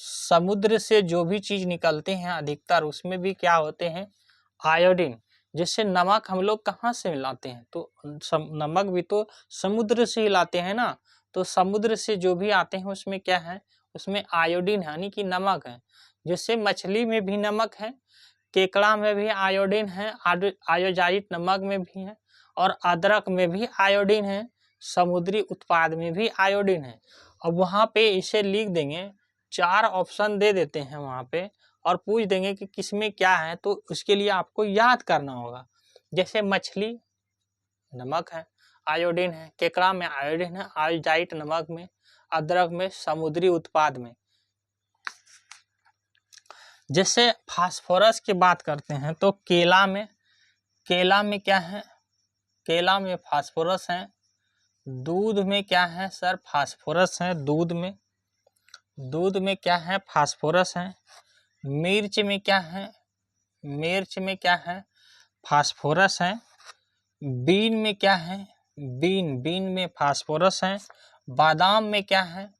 समुद्र से जो भी चीज निकलते हैं अधिकतर उसमें भी क्या होते हैं, आयोडीन। जैसे नमक हम लोग कहाँ से लाते हैं, तो नमक भी तो समुद्र से ही लाते हैं ना। तो समुद्र से जो भी आते हैं उसमें क्या है, उसमें आयोडीन यानी कि नमक है। जैसे मछली में भी नमक है, केकड़ा में भी आयोडीन है, आयोडाइड नमक में भी है, और अदरक में भी आयोडीन है, समुद्री उत्पाद में भी आयोडीन है। अब वहाँ पे इसे लिख देंगे, 4 ऑप्शन दे देते हैं वहाँ पे, और पूछ देंगे कि किसमें क्या है, तो उसके लिए आपको याद करना होगा। जैसे मछली नमक है, आयोडीन है, केकड़ा में आयोडीन है, आयोडाइड नमक में, अदरक में, समुद्री उत्पाद में। जैसे फास्फोरस की बात करते हैं तो केला में क्या है, केला में फास्फोरस है। दूध में क्या है सर, फास्फोरस है दूध में। दूध में क्या है, फास्फोरस है। मिर्च में क्या है, मिर्च में क्या है, फास्फोरस है। बीन में क्या है, बीन में फास्फोरस है। बादाम में क्या है,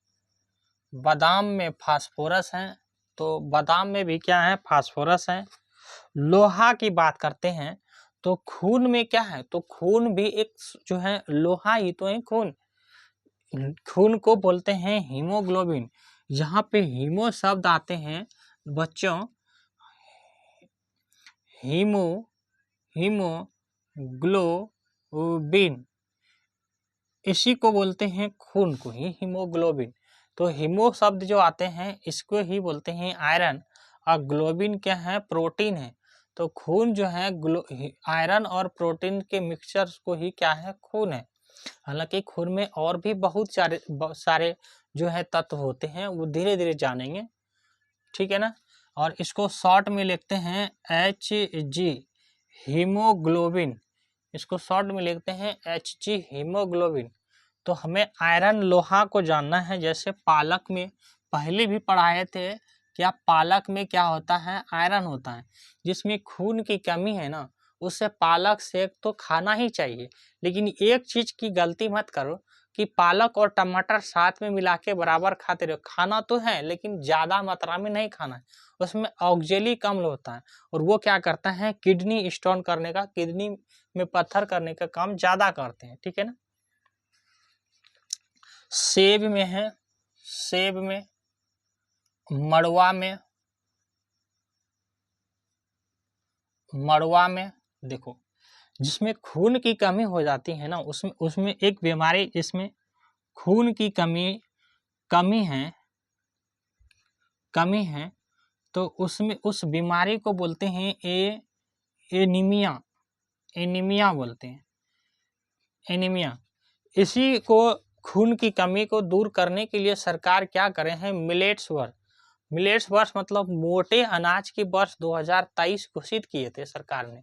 बादाम में फास्फोरस है, तो बादाम में भी क्या है, फास्फोरस है। लोहा की बात करते हैं तो खून में क्या है, तो खून भी एक जो है लोहा ही तो है खून। खून को बोलते हैं हीमोग्लोबिन। यहाँ पे हीमो शब्द आते हैं बच्चों, हीमोग्लोबिन, इसी को बोलते हैं खून को ही हीमोग्लोबिन। तो हीमो शब्द जो आते हैं इसको ही बोलते हैं आयरन, और ग्लोबिन क्या है, प्रोटीन है। तो खून जो है आयरन और प्रोटीन के मिक्सचर को ही क्या है, खून है। हालांकि खून में और भी बहुत सारे जो है तत्व होते हैं, वो धीरे धीरे जानेंगे, ठीक है ना। और इसको शॉर्ट में लिखते हैं Hg, हीमोग्लोबिन। इसको शॉर्ट में लिखते हैं Hg, हीमोग्लोबिन। तो हमें आयरन लोहा को जानना है। जैसे पालक में पहले भी पढ़ाए थे, क्या पालक में क्या होता है, आयरन होता है। जिसमें खून की कमी है ना, उससे पालक सेक तो खाना ही चाहिए। लेकिन एक चीज की गलती मत करो कि पालक और टमाटर साथ में मिला के बराबर खाते रहो। खाना तो है लेकिन ज्यादा मात्रा में नहीं खाना है। उसमें ऑक्जेलिक अम्ल होता है, और वो क्या करता है, किडनी स्टोन करने का, किडनी में पत्थर करने का काम ज्यादा करते हैं, ठीक है ना। सेब में है, सेब में, मड़वा में देखो, जिसमें खून की कमी हो जाती है ना, उसमें एक बीमारी, जिसमें खून की कमी है, तो उसमें उस बीमारी को बोलते हैं एनीमिया बोलते हैं, एनीमिया। इसी को, खून की कमी को दूर करने के लिए सरकार क्या करे हैं, मिलेट्स वर्ष मतलब मोटे अनाज की वर्ष 2023 घोषित किए थे सरकार ने,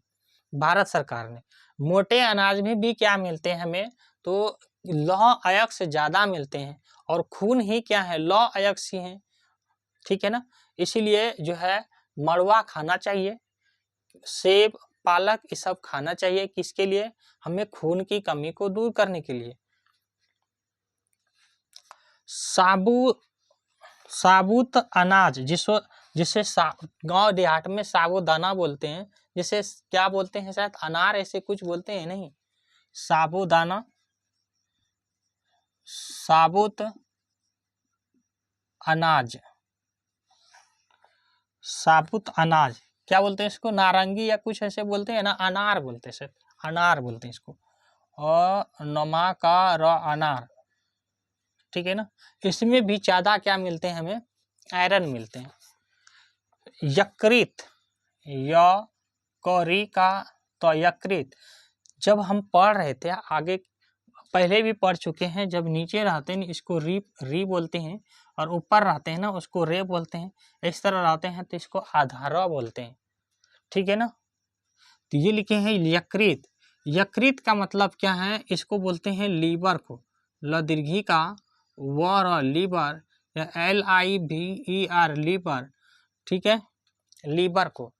भारत सरकार ने। मोटे अनाज में भी क्या मिलते हैं हमें, तो लौह अयस्क से ज्यादा मिलते हैं, और खून ही क्या है, लौह अयस्क ही है, ठीक है ना। इसीलिए जो है मड़वा खाना चाहिए, सेब, पालक, ये सब खाना चाहिए। किसके लिए, हमें खून की कमी को दूर करने के लिए। साबुत अनाज, जिसे गांव देहात में साबूदाना बोलते हैं, जिसे क्या बोलते हैं, शायद अनार ऐसे कुछ बोलते हैं, नहीं, साबूदाना, साबुत अनाज, साबुत अनाज क्या बोलते हैं इसको, नारंगी या कुछ ऐसे बोलते हैं ना, अनार बोलते हैं, शायद अनार बोलते हैं इसको, और नमा का र अनार, ठीक है ना। इसमें भी ज्यादा क्या मिलते हैं हमें, आयरन मिलते हैं। यकृत, यकरी का तो यकृत, जब हम पढ़ रहे थे आगे, पहले भी पढ़ चुके हैं, जब नीचे रहते हैं इसको री बोलते हैं, और ऊपर रहते हैं ना उसको रे बोलते हैं। इस तरह रहते हैं तो इसको आधार बोलते हैं, ठीक है ना। तो ये लिखे हैं यकृत। यकृत का मतलब क्या है, इसको बोलते हैं लीवर को, ल दीर्घी का वर, लीवर, या LIVER, लीवर, ठीक है, लीवर को।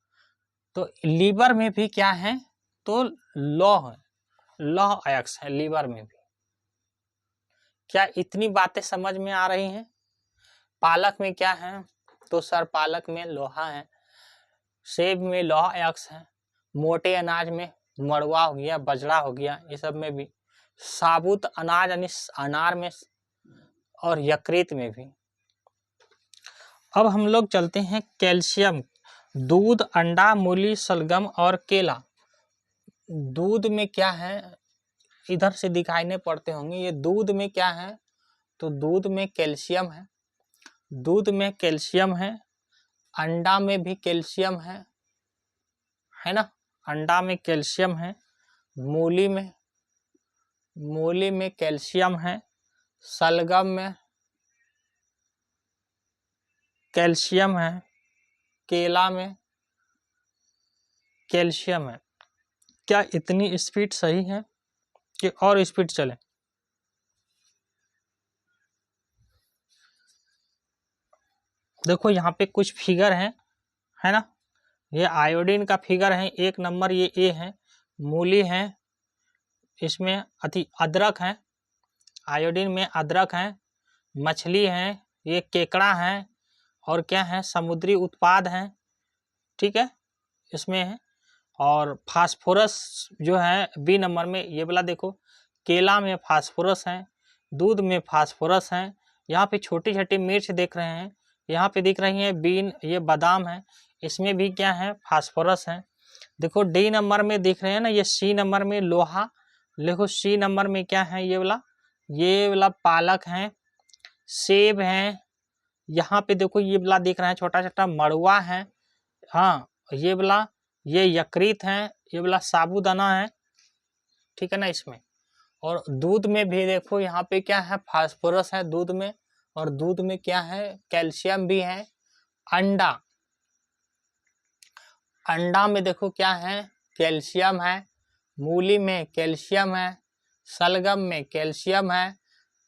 तो लीवर में भी क्या है, तो लौह अयस्क है लीवर में भी। क्या इतनी बातें समझ में आ रही हैं। पालक में क्या है, तो सर पालक में लोहा है, सेब में लौह X है, मोटे अनाज में मड़ुआ हो गया, बजरा हो गया, ये सब में भी, साबुत अनाज यानी अनार में और यकृत में भी। अब हम लोग चलते हैं कैल्शियम, दूध, अंडा, मूली, शलगम और केला। दूध में क्या है, इधर से दिखाई नहीं पड़ते होंगे, ये दूध में क्या है, तो दूध में कैल्शियम है, दूध में कैल्शियम है, अंडा में भी कैल्शियम है ना, अंडा में कैल्शियम है, मूली में कैल्शियम है, शलगम में कैल्शियम है, केला में कैल्शियम है। क्या इतनी स्पीड सही है कि और स्पीड चले? देखो यहाँ पे कुछ फिगर है ना, ये आयोडीन का फिगर है, 1 नंबर ये ए है, मूली है, इसमें अदरक है, आयोडीन में अदरक है, मछली है, ये केकड़ा है, और क्या है, समुद्री उत्पाद है, ठीक है, इसमें है। और फास्फोरस जो है बी नंबर में, ये वाला देखो, केला में फास्फोरस है, दूध में फास्फोरस है, यहाँ पे छोटी छोटी मिर्च देख रहे हैं, यहाँ पे दिख रही है बीन, ये बादाम है, इसमें भी क्या है, फास्फोरस है। देखो डी नंबर में दिख रहे हैं ना, ये सी नंबर में लोहा, देखो सी नंबर में क्या है, ये वाला पालक है, सेब है, यहाँ पे देखो ये वाला दिख रहा है छोटा छोटा मड़ुआ है, हाँ ये वाला, ये यकृत है, ये वाला साबूदाना है, ठीक है ना इसमें। और दूध में भी देखो यहाँ पे क्या है, फास्फोरस है दूध में, और दूध में क्या है, कैल्शियम भी है। अंडा में देखो क्या है, कैल्शियम है, मूली में कैल्शियम है, शलगम में कैल्शियम है,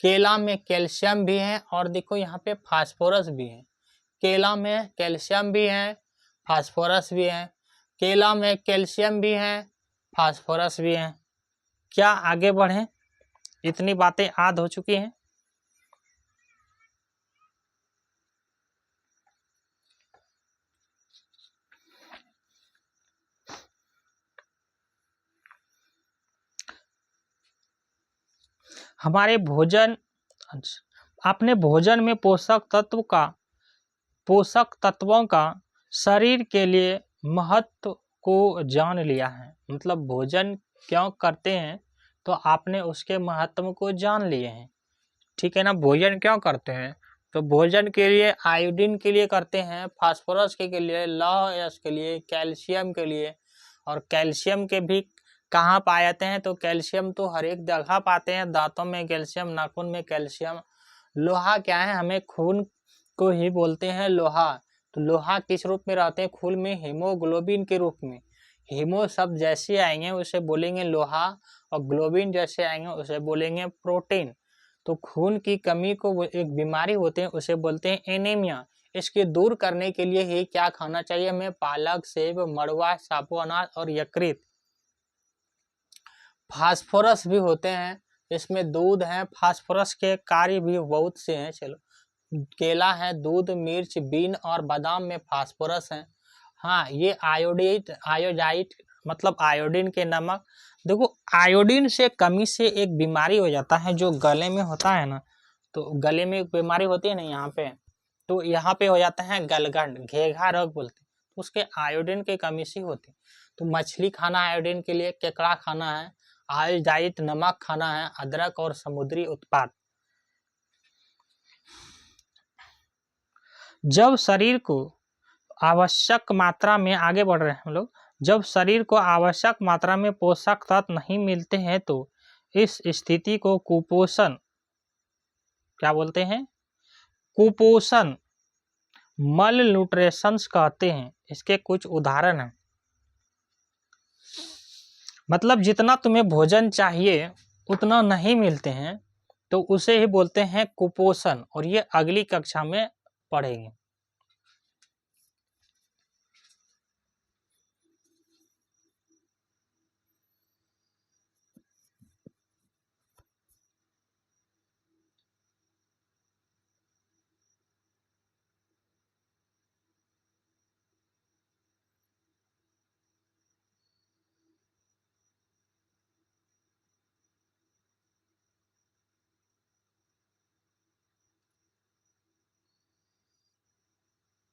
केला में कैल्शियम भी है, और देखो यहाँ पे फास्फोरस भी है, केला में कैल्शियम भी है, फास्फोरस भी है, केला में कैल्शियम भी है, फास्फोरस भी है। क्या आगे बढ़ें, इतनी बातें याद हो चुकी हैं। हमारे भोजन, आपने भोजन में पोषक तत्वों का शरीर के लिए महत्व को जान लिया है। मतलब भोजन क्यों करते हैं, तो आपने उसके महत्व को जान लिए हैं, ठीक है ना। भोजन क्यों करते हैं, तो भोजन के लिए आयोडीन के लिए करते हैं, फास्फोरस के लिए, लौह के लिए, कैल्शियम के लिए। और कैल्शियम के भी कहाँ पाए जाते हैं, तो कैल्शियम तो हर एक जगह पाते हैं, दांतों में कैल्शियम, नाखून में कैल्शियम। लोहा क्या है, हमें खून को ही बोलते हैं लोहा, तो लोहा किस रूप में रहते हैं, खून में हीमोग्लोबिन के रूप में। हीमो शब्द जैसे आएंगे उसे बोलेंगे लोहा, और ग्लोबिन जैसे आएंगे उसे बोलेंगे प्रोटीन। तो खून की कमी को एक बीमारी होते हैं, उसे बोलते हैं एनीमिया। इसके दूर करने के लिए ही क्या खाना चाहिए हमें, पालक, सेब, मड़ुआ, साबू अनाज और यकृत। फास्फोरस भी होते हैं, इसमें दूध है, फास्फोरस के कार्य भी बहुत से हैं। चलो, केला है, दूध, मिर्च, बीन और बादाम में फास्फोरस है। हाँ, ये आयोडाइट मतलब आयोडीन के नमक। देखो आयोडीन से कमी से एक बीमारी हो जाता है जो गले में होता है ना, तो गले में एक बीमारी होती है ना यहाँ पे, तो यहाँ पे हो जाता है गलगंड, घेघा रोग बोलते हैं, तो उसके आयोडीन की कमी से होती है। तो मछली खाना आयोडीन के लिए, केकड़ा खाना है, आयोडाइट नमक खाना है, अदरक और समुद्री उत्पाद। जब शरीर को आवश्यक मात्रा में, आगे बढ़ रहे हैं हम लोग, जब शरीर को आवश्यक मात्रा में पोषक तत्व नहीं मिलते हैं तो इस स्थिति को कुपोषण क्या बोलते हैं, कुपोषण, मल न्यूट्रिशन कहते हैं। इसके कुछ उदाहरण हैं, मतलब जितना तुम्हें भोजन चाहिए उतना नहीं मिलते हैं तो उसे ही बोलते हैं कुपोषण, और ये अगली कक्षा में पढ़ेंगे।